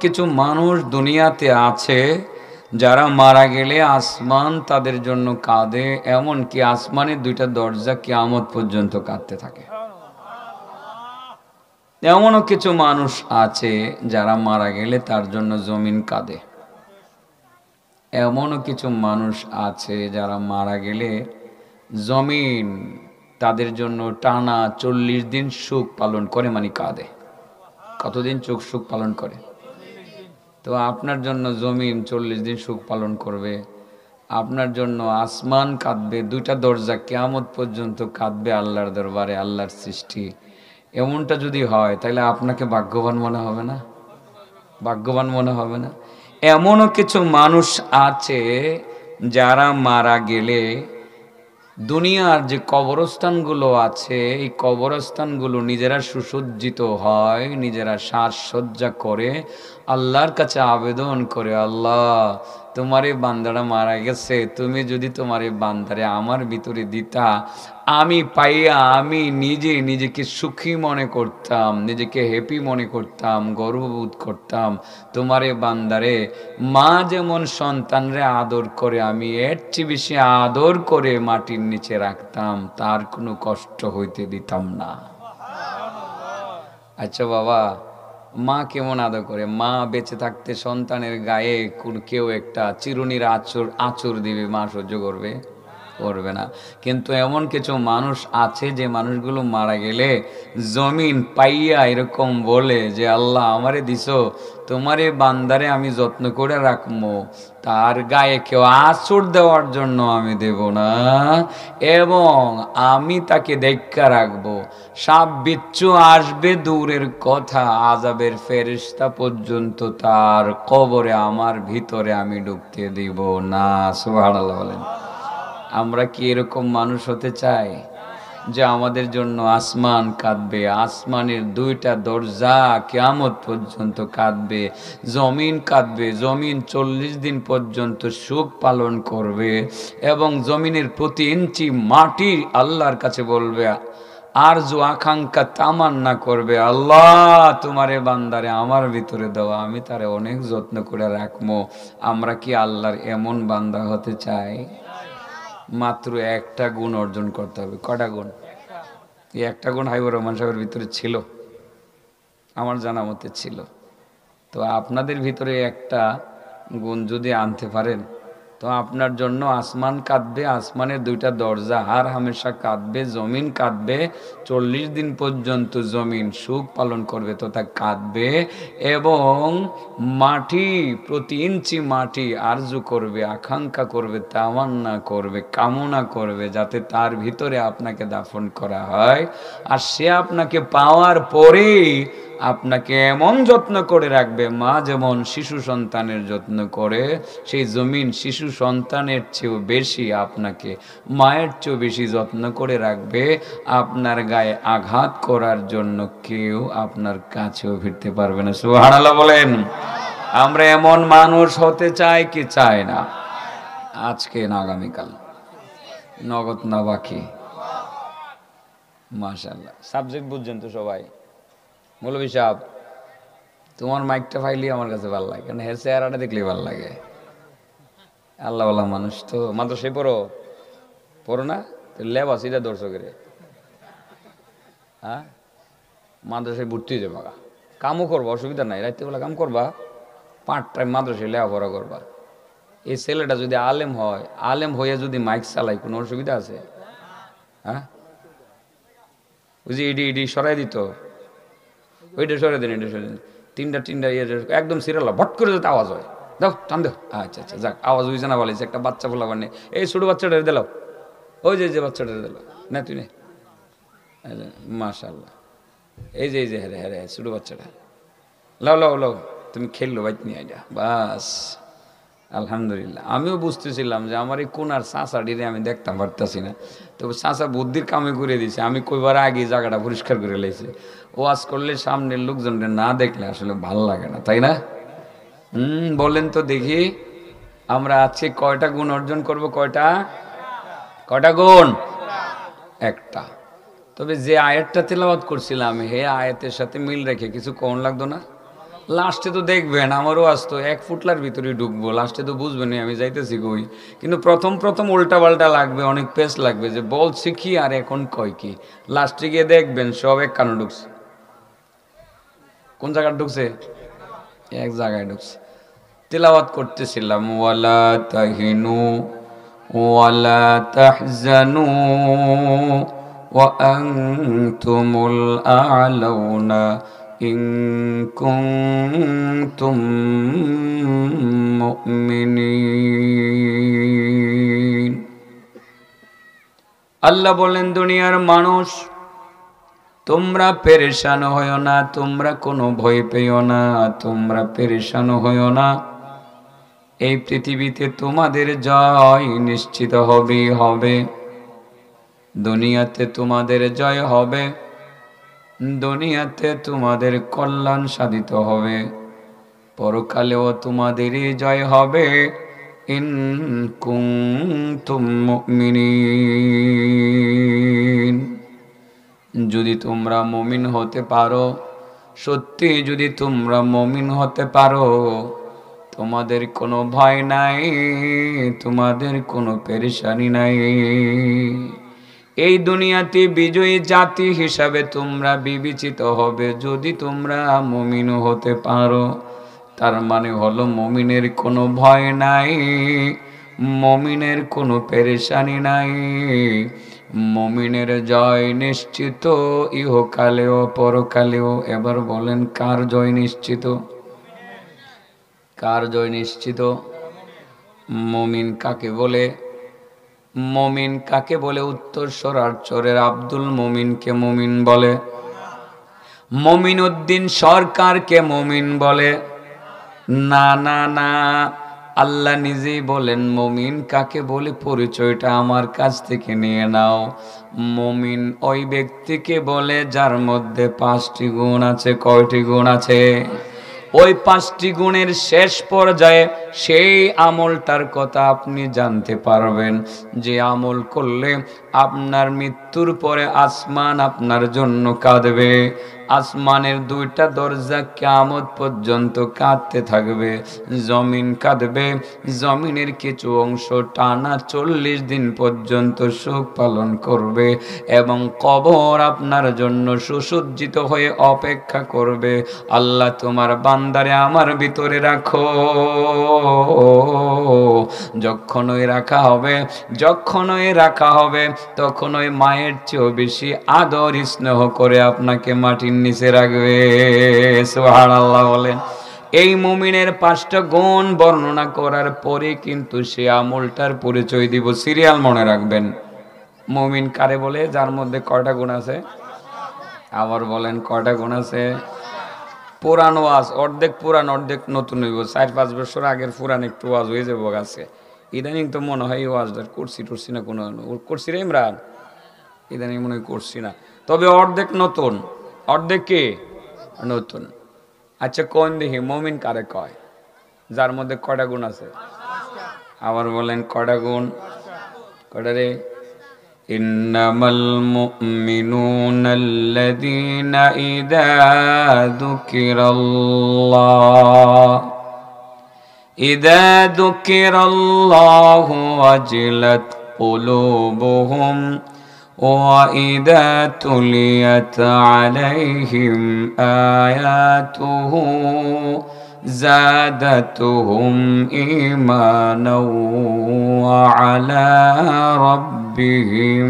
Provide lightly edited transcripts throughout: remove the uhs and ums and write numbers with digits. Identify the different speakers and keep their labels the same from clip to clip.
Speaker 1: কিছু মানুষ দুনিয়াতে আছে যারা মারা গেলে আসমান তাদের জন্য কাঁদে, এমনকি আসমানের দুইটা দরজা কিয়ামত পর্যন্ত কাঁদতে থাকে। এমনও কিছু মানুষ আছে যারা মারা গেলে তার জন্য জমিন কাঁদে। এমনও কিছু মানুষ আছে যারা মারা গেলে জমিন তাদের জন্য টানা 40 দিন সুখ পালন করে, মানে কাঁদে। কতদিন সুখ পালন করে? তো আপনার জন্য জমিন 40 দিন সুখ পালন করবে, আপনার জন্য আসমান কাঁদবে, দুইটা দরজা কিয়ামত পর্যন্ত কাঁদবে আল্লাহর দরবারে, আল্লাহর সৃষ্টি। এমনটা যদি হয় তাহলে আপনাকে ভাগ্যবান মনে হবে না? ভাগ্যবান মনে হবে না? এমনও কিছু মানুষ আছে যারা মারা গেলে দুনিয়ার যে কবরস্থানগুলো আছে এই কবরস্থানগুলো নিজেরা সুসজ্জিত হয়, নিজেরা সাজসজ্জা করে আল্লাহর কাছে আবেদন করে, আল্লাহ তোমার এই বান্দারা মারা গেছে, তুমি যদি তোমার এই বান্দারে আমার ভিতরে দিতা, আমি পাইয়া আমি নিজেকে সুখী মনে করতাম, নিজেকে হ্যাপি মনে করতাম, গর্ববোধ করতাম। তোমার এই বান্দারে মা যেমন সন্তানরে আদর করে আমি এর চেয়ে বেশি আদর করে মাটির নিচে রাখতাম, তার কোনো কষ্ট হইতে দিতাম না। আচ্ছা বাবা, মা কেমন আদর করে? মা বেঁচে থাকতে সন্তানের গায়ে কেউ একটা চিরুনির আঁচড় দিবে, মা সহ্য করবে? করবে না। কিন্তু এমন কিছু মানুষ আছে যে মানুষগুলো মারা গেলে জমিন পাইয়া এরকম বলে যে আল্লাহ আমারে দিছো, তোমারে বান্দারে আমি যত্ন করে রাখবো, তার গায়ে কেউ আঁচড় দেওয়ার জন্য আমি দেব না, এবং আমি তাকে দেখা রাখবো। সাপ বিচ্ছু আসবে দূরের কথা, আযাবের ফেরেশতা পর্যন্ত তার কবরে আমার ভিতরে আমি ঢুকতে দিব না। সুবহানাল্লাহ বলেন। আমরা কি এরকম মানুষ হতে চাই যে আমাদের জন্য আসমান কাঁদবে, আসমানের দুইটা দরজা কিয়ামত পর্যন্ত কাঁদবে, জমিন কাঁদবে, জমিন 40 দিন পর্যন্ত সুখ পালন করবে, এবং জমিনের প্রতি ইঞ্চি মাটি আল্লাহর কাছে বলবে, আরজু আকাঙ্ক্ষা তামান্না করবে, আল্লাহ তোমারে বান্দারে আমার ভিতরে দেওয়া, আমি তারে অনেক যত্ন করে রাখবো। আমরা কি আল্লাহর এমন বান্দা হতে চাই? মাত্র একটা গুণ অর্জন করতে হবে। কটা গুণ? এই একটা গুণ হাবিবুর রহমান সাহেবের ভিতরে ছিল, আমার জানা মতে ছিল। তো আপনাদের ভিতরে একটা গুণ যদি আনতে পারেন তো আপনার জন্য আসমান কাঁদবে, আসমানের দুইটা দরজা হার হামেশা কাঁদবে, জমিন কাঁদবে, 40 দিন পর্যন্ত জমিন সুখ পালন করবে তথা কাঁদবে, এবং মাটি প্রতি ইঞ্চি মাটি আরজু করবে, আকাঙ্ক্ষা করবে, তামান্না করবে, কামনা করবে যাতে তার ভিতরে আপনাকে দাফন করা হয়। আর সে আপনাকে পাওয়ার পরেই আপনাকে এমন যত্ন করে রাখবে, মা যেমন শিশু সন্তানের যত্ন করে, সেই জমিন শিশু সন্তানের চেয়েও বেশি আপনাকে, মায়ের চেয়েও বেশি যত্ন করে রাখবে। আপনার গায়ে আঘাত করার জন্য কেউ আপনার কাছেও ফিরতে পারবে না। সুবহানাল্লাহ বলেন। আমরা এমন মানুষ হতে চাই কি চাই না? আজকে না আগামীকাল? নগদ না বাকি? মাশাআল্লাহ। সাবজেক্ট বুঝছেন তো সবাই? মৌলভী সাহেব, তোমার মাইকটা ফাইলি আমার কাছে ভালো লাগে, কারণ হের চেহারাটা দেখলেই ভালো লাগে। আল্লাহ আল্লাহ মানুষ তো। মাদ্রাসায় পড়ো না? লেবা সিধা দর্শকের, হ্যাঁ মাদ্রাসায় ভর্তি হয়ে যাবা, কামও করবা, অসুবিধা নাই, রাত্রিবেলা কাম করবা, পার্ট টাইম মাদ্রাসায় লেখাপড়া করবা। এই ছেলেটা যদি আলেম হয়, আলেম হইয়া যদি মাইক চালায়, কোনো অসুবিধা আছে? হ্যাঁ, ওই যে ইডি সরাই দিত, ওইটা সরে দিন, এটা সরে দিন, তিনটা ইয়ে একদম সিরিয়াল ভট করে যাতে আওয়াজ হয়, দাও টান দাও। আচ্ছা আচ্ছা, যাক, আওয়াজ হয়েছে না বলেছে, একটা বাচ্চা বলা মানে এই ছোটো বাচ্চাটা দিল, ওই যে বাচ্চাটা দিল না, তুই নে, মাশাআল্লাহ, এই যে হ্যাঁ হ্যাঁ ছোটো বাচ্চাটা, লাও তুমি খেললো বাইক নিয়ে আইডা, বাস আলহামদুলিল্লাহ। আমিও বুঝতেছিলাম যে আমার এই কোনার চাষাটিরে আমি দেখতাম পারতাছি না, তবে চাষা বুদ্ধির কামে করে দিয়েছে, আমি কইবার আগে জায়গাটা পরিষ্কার করে লেছি। ওয়াজ করলে সামনের লোকজনকে না দেখলে আসলে ভালো লাগে না, তাই না? বলেন তো দেখি, আমরা আজকে কয়টা গুণ অর্জন করব? কয়টা গুণ? একটা। তবে যে আয়াতটা তেলাওয়াত করছিলাম হে আয়াতের সাথে মিল রেখে কিছু কোন লাগতো না? লাস্টে তো দেখবেন আমারও আসতো 1 ফুটলার ভিতরে ঢুকবো, লাস্টে তো বুঝবেন আমি যাইতেছি কই। কিন্তু প্রথম প্রথম উল্টা পাল্টা লাগবে, অনেক পেস লাগবে, যে বলছি কি আর এখন কয় কি। লাস্টে গিয়ে দেখবেন সব এক কানে ঢুকছে। কোন জায়গায় ঢুকছে? এক জায়গায় ঢুকছে। তিলাওয়াত করতেছিলাম, ওয়ালা তাহিনু ওয়ালা তাহজানু ওয়া আনতুমুল আ'লাউনা ইন কুনতুম মুমিনিন। আল্লাহ বলেন, দুনিয়ার মানুষ তোমরা পেরেশান হইও না, তোমরা কোনো ভয় পেও না, তোমরা পেরেশান হইও না। এই পৃথিবীতে তোমাদের জয় নিশ্চিত হবেই হবে। দুনিয়াতে তোমাদের জয় হবে, দুনিয়াতে তোমাদের কল্যাণ সাধিত হবে, পরকালেও তোমাদেরই জয় হবে। ইন কুনতুম মুমিনিন, যদি তোমরা মুমিন হতে পারো, সত্যি যদি তোমরা মুমিন হতে পারো, তোমাদের কোনো ভয় নাই, তোমাদের কোনো পেরেশানি নাই। এই দুনিয়াতে বিজয়ী জাতি হিসাবে তোমরা বিবেচিত হবে যদি তোমরা মুমিন হতে পারো। তার মানে হলো মুমিনের কোনো ভয় নাই, মুমিনের কোনো পেরেশানি নাই, মুমিনের জয় নিশ্চিত ইহকালেও পরকালেও। এবার বলেন, কার জয় নিশ্চিত? কার জয় নিশ্চিত? মুমিন কাকে বলে? মুমিন কাকে বলে? উত্তর সরারচরের আব্দুল মুমিনকে মুমিন বলে। মুমিন উদ্দিন সরকারকে মুমিন বলে না, না, না। আল্লাহ নিজেই বলেন মুমিন কাকে বলে, পরিচয়টা আমার কাছ থেকে নিয়ে নাও। মুমিন ওই ব্যক্তিকে বলে যার মধ্যে 5টি গুণ আছে। কয়টি গুণ আছে? ওই 5টি গুণের শেষ পর্যায়ে সেই আমলটার কথা আপনি জানতে পারবেন, যে আমল করলে আপনার মৃত্যুর পরে আসমান আপনার জন্য কাঁদবে। আসমানের 2টা দরজা কিয়ামত পর্যন্ত কাঁদতে থাকবে। জমিন কাঁদবে, জমিনের কিছু অংশ টানা 40 দিন পর্যন্ত শোক পালন করবে, এবং কবর আপনার জন্য সুসজ্জিত হয়ে অপেক্ষা করবে। আল্লাহ তোমার বান্দারে আমার ভিতরে রাখো। যখনই রাখা হবে, যখনই রাখা হবে, তখন ওই মায়ের চেয়েও বেশি আদর স্নেহ করে আপনাকে মাটির নিচে রাখবে। সুবহানাল্লাহ বলেন। এই মুমিনের 5টা গুণ বর্ণনা করার পরে কিন্তু সে আমলটার পরিচয় দিব। সিরিয়াল মনে রাখবেন। মুমিন কারে বলে? যার মধ্যে কয়টা গুণ আছে? আবার বলেন, কয়টা গুণ আছে? পুরান ওয়াজ অর্ধেক পুরান অর্ধেক নতুন হইব। 4-5 বছর আগের পুরান একটু ওয়াজ হয়ে যাবো গাছে। ইদানিং তো মনে হয় ওয়াজদার করছি না, কোনো করছি রে ইমরান, ইদানিং মনে হয় করছি না। তবে অর্ধেক নতুন, অর্ধেক কি নতুন। আচ্ছা কোন দেখি মুমিন কারে কয়? যার মধ্যে কয়টা গুণ আছে? আবার বলেন, কয়টা গুণ? কয়টা রে? ইন্নামাল মুমিনুনাল্লাযীনা ইযা যুকিরাল্লাহু ওয়াজিলাত কুলুবুহুম ওয়া ইযা তুলিয়াত আলাইহিম আয়াতুহু زادتهم إيمانا وعلى ربهم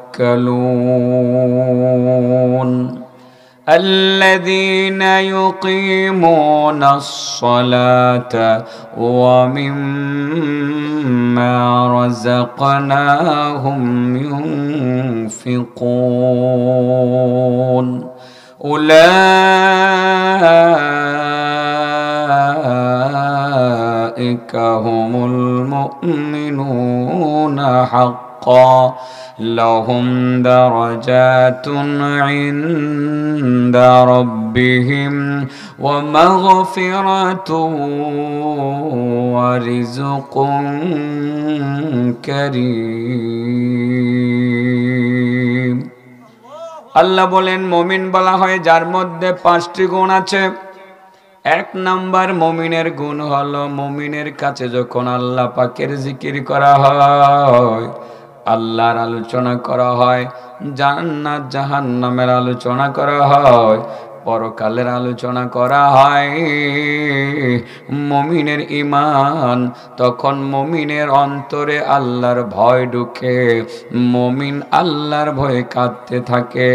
Speaker 1: يتوكلون الذين يقيمون الصلاة ومما رزقناهم ينفقون أولئك هم المؤمنون حقا لهم درجات عند ربهم ومغفرة ورزق كريم আল্লাহ বলেন মুমিন বলা হয় যার মধ্যে 5টি গুণ আছে। 1 নাম্বার মুমিনের গুণ হলো মুমিনের কাছে যখন আল্লাহ পাকের জিকির করা হয়, আল্লাহর আলোচনা করা হয়, জান্নাত জাহান্নামের আলোচনা করা হয়, পরকালের আলোচনা করা হয়, মুমিনের ঈমান, তখন মুমিনের অন্তরে আল্লাহর ভয় ঢুকে, মুমিন আল্লাহর ভয়ে কাঁদতে থাকে,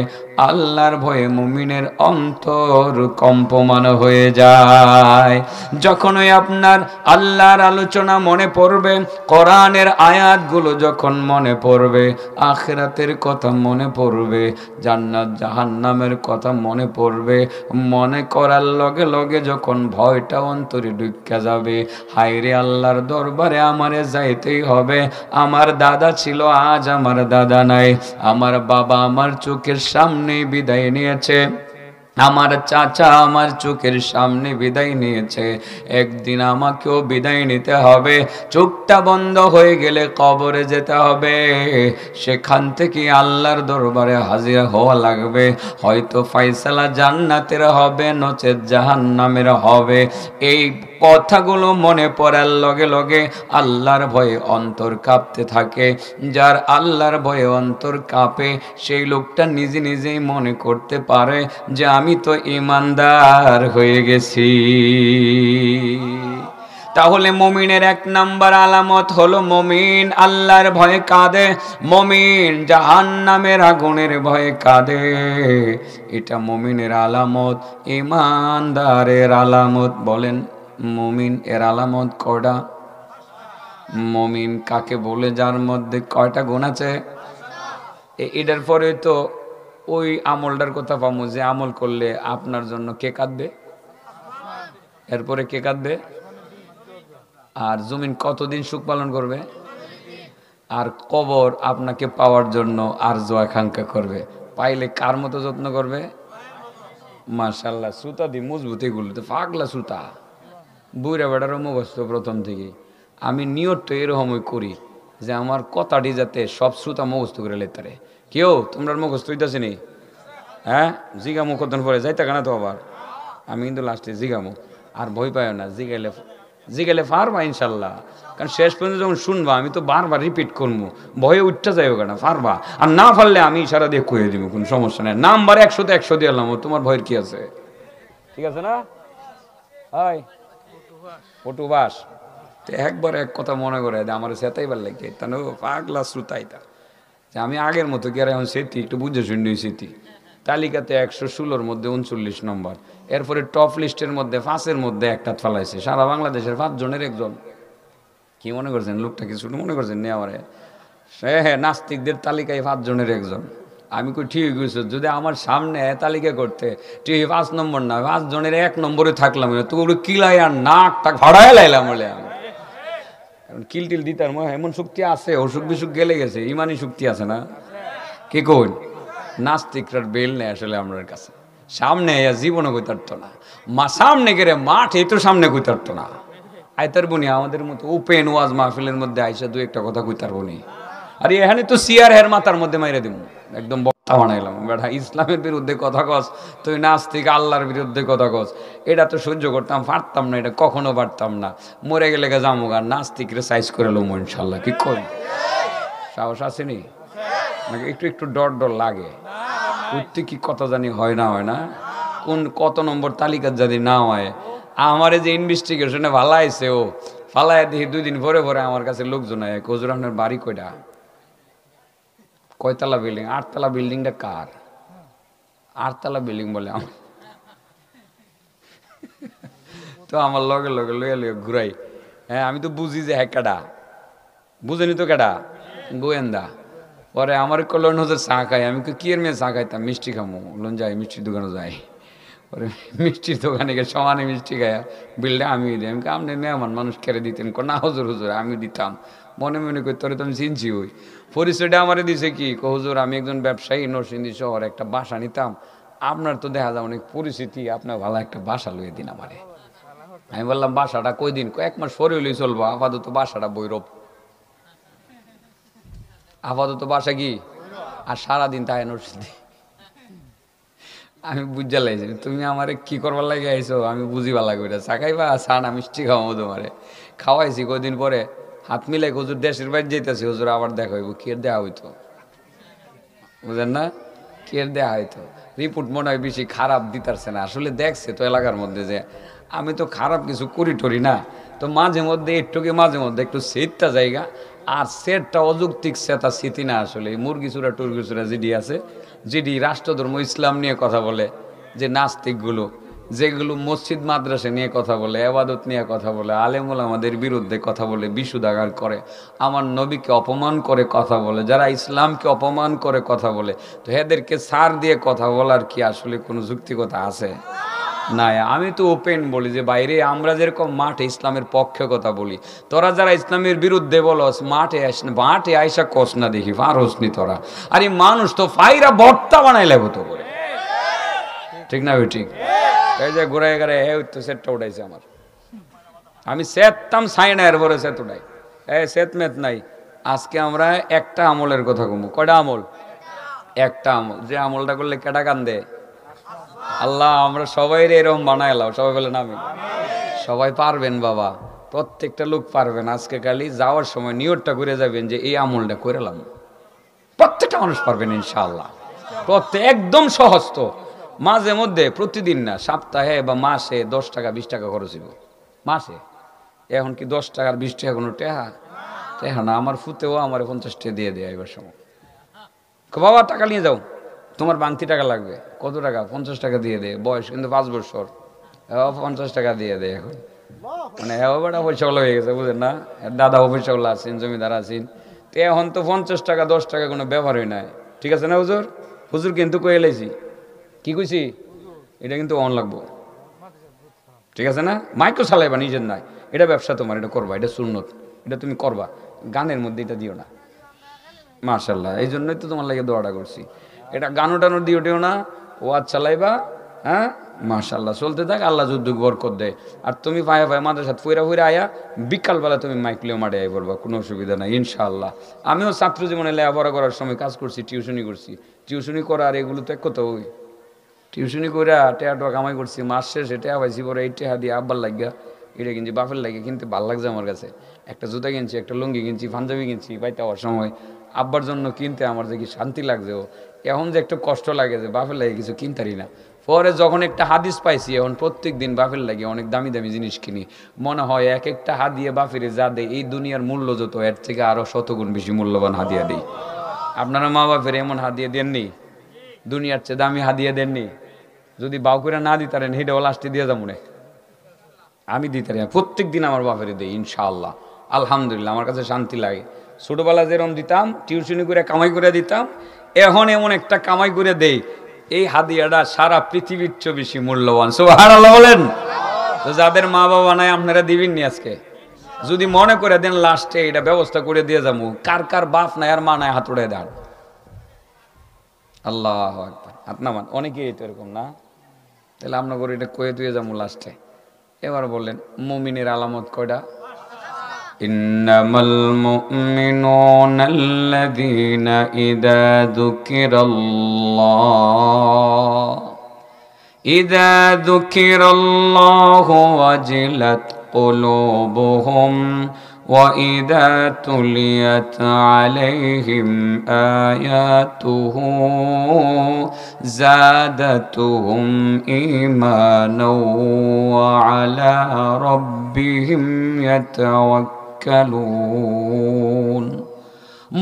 Speaker 1: আল্লাহর ভয়ে মুমিনের অন্তর কম্পমান হয়ে যায়। যখনই আপনার আল্লাহর আলোচনা মনে পড়বে, কোরআনের আয়াতগুলো যখন মনে পড়বে, আখিরাতের কথা মনে পড়বে, জান্নাত জাহান্নামের কথা মনে পড়বে, মনে করার লগে লগে যখন ভয়টা অন্তরে ঢুকে যাবে, হায়রে আল্লাহর দরবারে আমারে যাইতেই হবে, আমার দাদা ছিল আজ আমার দাদা নাই, আমার বাবা আমার চোখের সামনে বিদায় নিয়েছে, আমার চাচা আমার চোখের সামনে বিদায় নিয়েছে, একদিন আমাকেও বিদায় নিতে হবে, চোখটা বন্ধ হয়ে গেলে কবরে যেতে হবে, সেখান থেকে আল্লাহর দরবারে হাজির হওয়া লাগবে, হয়তো ফয়সালা জান্নাতের হবে নচেত জাহান্নামের হবে। এই কথাগুলো মনে পড়ার লগে লগে আল্লাহর ভয়ে অন্তর কাঁপতে থাকে। যার আল্লাহর ভয়ে অন্তর কাঁপে সেই লোকটা নিজে নিজেই মনে করতে পারে যে আমি তো ঈমানদার হয়ে গেছি। তাহলে মুমিনের 1 নাম্বার আলামত হলো মুমিন আল্লাহর ভয়ে কাঁদে, মুমিন জাহান্নামের আগুনের ভয়ে কাঁদে। এটা মুমিনের আলামত, ঈমানদারের আলামত। বলেন মুমিন এর আলামত কয়টা? মুমিন কাকে বলে? যার মধ্যে কয়টা গুণ আছে? এটার পরে তো ওই আমলটার কথা পাবো যে আমল করলে আপনার জন্য কে কাঁদবে, এরপরে কে কাঁদবে, আর জমিন কতদিন সুখ পালন করবে, আর কবর আপনাকে পাওয়ার জন্য আরজ আকাঙ্ক্ষা করবে, পাইলে কার মতো যত্ন করবে? মাশাআল্লাহ, সুতা দি মজবুত, এগুলো তো পাগলা সুতা, বুড়া বেড়ারও মুখস্থ প্রথম থেকে। আমি নিয়তটা এরকমই করি যে আমার কথাটি যাতে সব শ্রোতা মুখস্থ করে লেতারে। কেউ তোমরা মুখস্থ হইতেছে নি? হ্যাঁ, জিগামু কতক্ষণ পরে যাইতে কেনা তো আবার আমি কিন্তু লাস্টে জিগামু। আর ভয় পায় না, জিগাইলে পারবা ইনশাল্লাহ, কারণ শেষ পর্যন্ত যখন শুনবা আমি তো বারবার রিপিট করবো, ভয়ে উঠতে যাইও কেনা, পারবা। আর না পারলে আমি ইশারা দিয়ে কয়ে দিব, কোনো সমস্যা নেই। নাম্বার 100তে 100 দিয়ে এলাম, তোমার ভয়ের কি আছে? ঠিক আছে না? হাই পটুবাস একবার এক কথা মনে করে আমার সেতাইবার লাগে, তাহলে পাগলা শ্রোতাইতা যে আমি আগের মতো কি আর এখন সেটি একটু বুঝে শুনি সেটি। তালিকাতে 116-র মধ্যে 39 নম্বর, এরপরে টপ লিস্টের মধ্যে 5-এর মধ্যে একটা ফেলাইছে, সারা বাংলাদেশের 5 জনের একজন। কি মনে করছেন লোকটা কিছু মনে করছেন নি আমারে? হ্যাঁ, নাস্তিকদের তালিকায় 5 জনের একজন। আমি কই ঠিক হয়েছে, যদি আমার সামনে তালিকা করতে ঠিক 5 নম্বর না 5 জনের 1 নম্বরে থাকলাম, তো কিলাই আর নাকটা ভাড়ায় লাইলাম বলে আমি। কারণ কিল টিল দিতার এমন শক্তি আছে, অসুখ বিসুখ গেলে গেছে, ইমানি শক্তি আছে না? কি কোন নাস্তিকরার বেল নেই আসলে আমার কাছে, সামনে জীবনও কইতারতো না, সামনে গেলে মাঠ এই তো সামনে কইতারতো না। আইতার বনি আমাদের মতো ওপেন ওয়াজ মাহফিলের মধ্যে আইসা 2-একটা কথা কইতার বনি। আর এখানে তো সিয়ার হের মাথার মধ্যে মাইরে দিব, একদম বক্তা বানাইলাম। বেটা ইসলামের বিরুদ্ধে কথা কস, তুই নাস্তিক, আল্লাহর বিরুদ্ধে কথা কস, এটা তো সহ্য করতাম পারতাম না, এটা কখনো পারতাম না। মরে গেলে যামো আর নাস্তিকরে সাইজ করে লোম ইনশাল্লাহ। কি করি, সাহস আসেনি নাকি? একটু একটু ডর ডর লাগে, উঠতে কি কথা জানি হয় না হয় না, কোন কত নম্বর তালিকার যদি না হয়। আমার যে ইনভেস্টিগেশনে ভালাইছে ও ফালাই দেখি 2 দিন পরে পরে আমার কাছে লোকজন আয়, হুজুর আপনার বাড়ি কয়টা, কয়তলা বিল্ডিং? 8তলা বিল্ডিংটা কার? 8তলা বিল্ডিং বলে আমার। তো আমার লগে লগে লইয়া লইয়া ঘুরাই। হ্যাঁ, আমি তো বুঝি যে হ্যাঁ কেডা, বুঝেনি তো কেডা, গোয়েন্দা। পরে আমার কল্যাণ হুজুর চা খাই, আমি কি এর মেয়ে চা খাইতাম, মিষ্টি খামো, লোন যাই মিষ্টির দোকানে যাই। পরে মিষ্টির দোকানে গিয়ে সমানে মিষ্টি খাইয়া বিলটা আমি দিই। আমি আপনি মেহমান মানুষ কেড়ে দিতেন? না হুজুর, হুজুর আমি দিতাম। মনে মনে করি তোরে তো আমি চিনছি। ওই পরিচয়টা আমারে দিছে কি, হুজুর আমি একজন ব্যবসায়ী, নরসিংদী শহর একটা বাসা নিতাম, আপনার তো দেখা যায় অনেক পরিচিতি, আপনার ভালো একটা বাসা লইয়ে দিন আমারে। আমি বললাম বাসাটা কই দিন? 1 মাস পরে হইলেই চলবো, আপাতত বাসাটা বৈরব, আপাতত বাসা কি আর সারাদিন তাই নরসিংদী। আমি বুঝা লাইছি তুমি আমারে কি করবার লাগে আইছো, আমি বুঝিবার লাগবে এটা চাকাইবা সানা মিষ্টি খাওয়াবো তোমারে। খাওয়াইছি কদিন পরে হাত মিলাই হুজুর দেশের বাড়ি যেতেছি, হুজুর আবার দেখা হইব, কি দেওয়া হইতো বুঝেন না, কি দেওয়া হইতো। রিপোর্ট মনে হয় বেশি খারাপ দিতারছে না, আসলে দেখছে তো এলাকার মধ্যে যে আমি তো খারাপ কিছু করি টরি না, তো মাঝে মধ্যে একটুকে মাঝে মধ্যে একটু সেটটা জায়গা, আর সেটটা অযৌক্তিক সেটা স্মৃতি না, আসলে মুরগি চূড়া টুরগি চূড়া জিডি আছে, জিডি রাষ্ট্রধর্ম ইসলাম নিয়ে কথা বলে, যে নাস্তিকগুলো যেগুলো মসজিদ মাদ্রাসা নিয়ে কথা বলে, আবাদত নিয়ে কথা বলে, আলেমুল আমাদের বিরুদ্ধে কথা বলে, বিশুদ্ধাগার করে, আমার নবীকে অপমান করে কথা বলে, যারা ইসলামকে অপমান করে কথা বলে, তো এদেরকে ছাড় দিয়ে কথা বলার কি আসলে কোনো যুক্তিকতা আছে? না। আমি তো ওপেন বলি যে বাইরে আমরা যেরকম মাঠে ইসলামের পক্ষে কথা বলি, তোরা যারা ইসলামের বিরুদ্ধে বলস মাঠে আইসা কস না দেখি ফারসনি তোরা, আরে মানুষ তো ফাইরা ভর্তা বানাই লাগবো তো করে, ঠিক না? ঠিক এই যে ঘুরাই ঘুরে তো সেটটা উঠাইছে আমার, আমি সেততাম সাইনা এর পরে সেত উঠাই, সেত মেত নাই। আজকে আমরা একটা আমলের কথা কমু, কয়টা আমল? একটা আমল, যে আমলটা করলে কেটা কান্দে আল্লাহ, আমরা সবাই এরকম বানাই এলাম, সবাই বলে নামি, সবাই পারবেন বাবা, প্রত্যেকটা লোক পারবেন। আজকে কালি যাওয়ার সময় নিয়তটা করে যাবেন যে এই আমলটা করে এলাম, প্রত্যেকটা মানুষ পারবেন ইনশাআল্লাহ, প্রত্যেক একদম সহজ। তো মাঝে মধ্যে প্রতিদিন না, সপ্তাহে বা মাসে 10 টাকা 20 টাকা খরচ হইব মাসে। এখন কি 10 টাকার 20 টাকা কোনো টেহা? টেহা না। আমার ফুতেও আমার 50 টাকা দিয়ে দেয় এবার সময়, বাবা টাকা নিয়ে যাও, তোমার বাংতি টাকা লাগবে, কত টাকা? 50 টাকা দিয়ে দেয়, বয়স কিন্তু 5 বছর, 50 টাকা দিয়ে দেয় এখন, মানে বেটা পয়সাওয়ালা হয়ে গেছে বুঝেন না, দাদা পয়সাওয়ালা আছেন, জমিদার আছেন, তো এখন তো 50 টাকা 10 টাকা কোনো ব্যবহার হয় নাই, ঠিক আছে না হুজুর? হুজুর কিন্তু কয়ে লাইছি, কি কইছি, এটা কিন্তু অন লাগবো, ঠিক আছে না? মাইক্রো চালাইবা নিজের নাই, এটা ব্যবসা তোমার, এটা করবা, এটা সুন্নত, এটা তুমি করবা, গানের মধ্যে এটা দিও না। মাশাল্লাহ, এই জন্যই তো তোমার লাগে দোয়াটা করছি, এটা গানো টানো দিও না, ওয়াজ চালাইবা, হ্যাঁ মাশাল্লাহ চলতে থাক, আল্লাহ যুদ্ধ বরকত দেয়। আর তুমি পায়ে পায়ে মাদ্রাসাত ফুইরা ফুইরা আয়া বিকালবেলা তুমি মাইকলেও মাঠে আই পড়বা, কোনো অসুবিধা নাই ইনশাআল্লাহ। আমিও ছাত্র জীবনে লেখাপড়া করার সময় কাজ করছি, টিউশনি করছি, টিউশনি করা আর এগুলো তো এক কথা, ওই টিউশনি করে টেহা টোয়া কামাই করছি, মাস শেষে টেহা পাইছি, পরে এই টেহা দিয়ে আব্বার লাগিয়া এটা কিনছি, বাপের লাগে কিনতে ভাল লাগছে আমার কাছে, একটা জুতা কিনছি, একটা লুঙ্গি কিনছি, পাঞ্জাবি কিনছি, পাইতে হওয়ার সময় আব্বার জন্য কিনতে আমার যে কি শান্তি লাগছে, ও এখন যে একটু কষ্ট লাগে যে বাপের লাগে কিছু কিনতারি না। পরে যখন একটা হাদিস পাইছি, এখন প্রত্যেক দিন বাপের লাগে অনেক দামি দামি জিনিস কিনি, মনে হয় এক একটা হাদিয়ে বাপের যা দেয় এই দুনিয়ার মূল্য যত, এর থেকে আরো শতগুণ বেশি মূল্যবান হাদিয়া দিই। আপনারা মা বাপের এমন হাদিয়া দেননি, দুনিয়ার চেয়ে দামি হাদিয়া দেননি? যদি বাউ করে না দিতারেন হেডেও লাস্টে দিয়ে যাবো না, আমি দিতারি না, প্রত্যেক দিন আমার বাপের দিই ইনশাআল্লাহ, আলহামদুলিল্লাহ, আমার কাছে শান্তি লাগে। ছোটবেলা যেরকম দিতাম, টিউশনি করে কামাই করে দিতাম, এখন এমন একটা কামাই করে দেই, এই হাদিয়াটা সারা পৃথিবীর চেয়ে বেশি মূল্যবান। সুবহানাল্লাহ বলেন। তো যাদের মা বাবা নাই আপনারা দিবেন নি আজকে, যদি মনে করে দেন লাস্টে এটা ব্যবস্থা করে দিয়ে যাবো, কার কার বাপ নাই আর মা নাই হাত উড়ে দেন, আল্লাহু আকবার, হাত নামান, অনেকেই তো এরকম না, তাহলে আপনার করে এটা কয়ে দিয়ে যাবো লাস্টে। এবার বললেন মুমিনের আলামত কয়টা? ইন্নামাল মুমিনুনাল্লাযীনা ইযা যুকিরাল্লাহু ওয়াজিলাত কুলুবুহুম وَإِذَا تُلِيَتْ عَلَيْهِمْ آيَاتُهُ زَادَتْهُمْ إِيمَانًا وَعَلَى رَبِّهِمْ يَتَوَكَّلُونَ।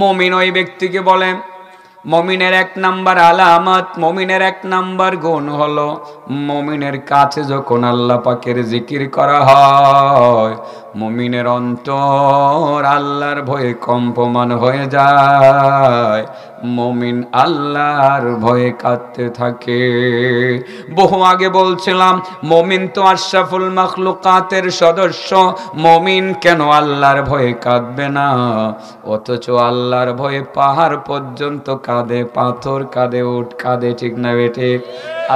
Speaker 1: মুমিন ওই ব্যক্তিকে বলে, মুমিনের 1 নাম্বার আলামত, মুমিনের 1 নাম্বার গুণ হলো, মুমিনের কাছে যখন আল্লাহ পাকের জিকির করা হয়, মুমিনের অন্তর আল্লাহর ভয়ে কম্পমান হয়ে যায়, মুমিন আল্লাহর ভয়ে কাঁদতে থাকে। বহু আগে বলছিলাম, মুমিন তো আশরাফুল মাখলুকাতের সদস্য, মুমিন কেন আল্লাহর ভয়ে কাঁদবে না? অথচ আল্লাহর ভয়ে পাহাড় পর্যন্ত কাঁদে, পাথর কাঁদে, উট কাঁদে, ঠিক না বেটে?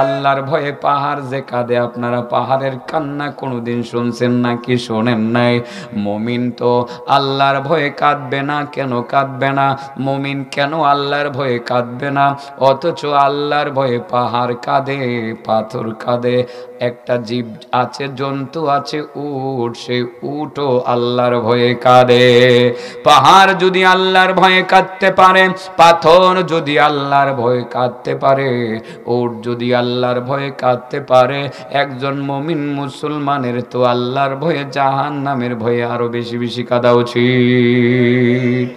Speaker 1: আল্লাহর ভয়ে পাহাড় যে কাঁদে, আপনারা পাহাড়ের কান্না কোনোদিন শুনছেন নাকি শোনেন নাই? নাই। মুমিন তো আল্লাহর ভয়ে কাঁদবে না, কেন কাঁদবে না? মুমিন কেন আল্লাহর ভয়ে কাঁদবে না? অথচ আল্লাহর ভয়ে পাহাড় কাঁদে, পাথর কাঁদে। একটা জীব আছে, জন্তু আছে, উট, সেই উটও আল্লাহর ভয়ে কাঁদে। পাহাড় যদি আল্লাহর ভয়ে কাঁদতে পারে, পাথর যদি আল্লাহর ভয়ে কাঁদতে পারে, উট যদি আল্লাহর ভয়ে কাঁদতে পারে, একজন মুমিন মুসলমানের তো আল্লাহর ভয়ে জাহান্নামের ভয়ে আরো বেশি বেশি কাঁদা উচিত।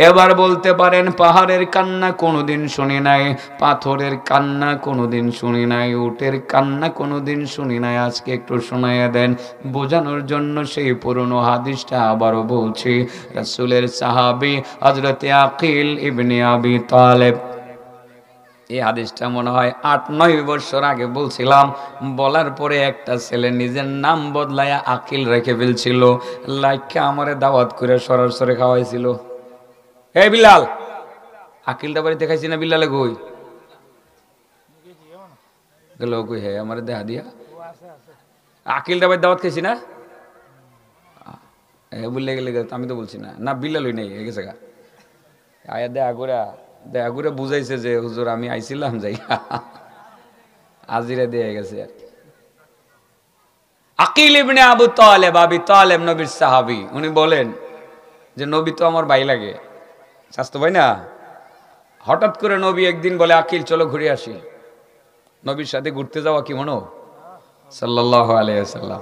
Speaker 1: এবার বলতে পারেন, পাহাড়ের কান্না কোনোদিন শুনি নাই, পাথরের কান্না কোনোদিন শুনি নাই, উটের কান্না কোনোদিন শুনি নাই। আজকে একটু শোনাইয়া দেন বোঝানোর জন্য সেই পুরনো হাদিসটা আবারও বলছি। রাসূলের সাহাবী হযরতে আকিল ইবনে আবি তালেব, এই হাদিসটা মনে হয় ৮-৯ বছর আগে বলছিলাম। বলার পরে একটা ছেলে নিজের নাম বদলায়া আকিল রেখে ফেলছিল। লাইকা আমারে দাওয়াত করে সরাসরি খাওয়াইছিল। এই বিলাল, আকিলটা বাড়িতে খাইছি না? বিলালে কই গেল? কই হে আমারে দেখা দিয়া, আকিলটা বাড়ি দাওয়াত খাইছি না? বললে গেলে আমি তো বলছি না, না বিলালই নেই গেছে গা। আয়া দেখা করে বুঝাইছে যে হুজুর আমি আইছিলাম, যাই আজিরা দিয়ে গেছে আর কি। আকিল ইবনে আবু তালেব, আবি তালেব নবীর সাহাবী, উনি বলেন যে নবী তো আমার ভাই লাগে, স্বাস্থ্য ভাই না। হঠাৎ করে নবী একদিন বলে, আকিল চলো ঘুরে আসি। নবীর সাথে ঘুরতে যাওয়া কি মনো? সাল্লাল্লাহু আলাইহি ওয়াসাল্লাম।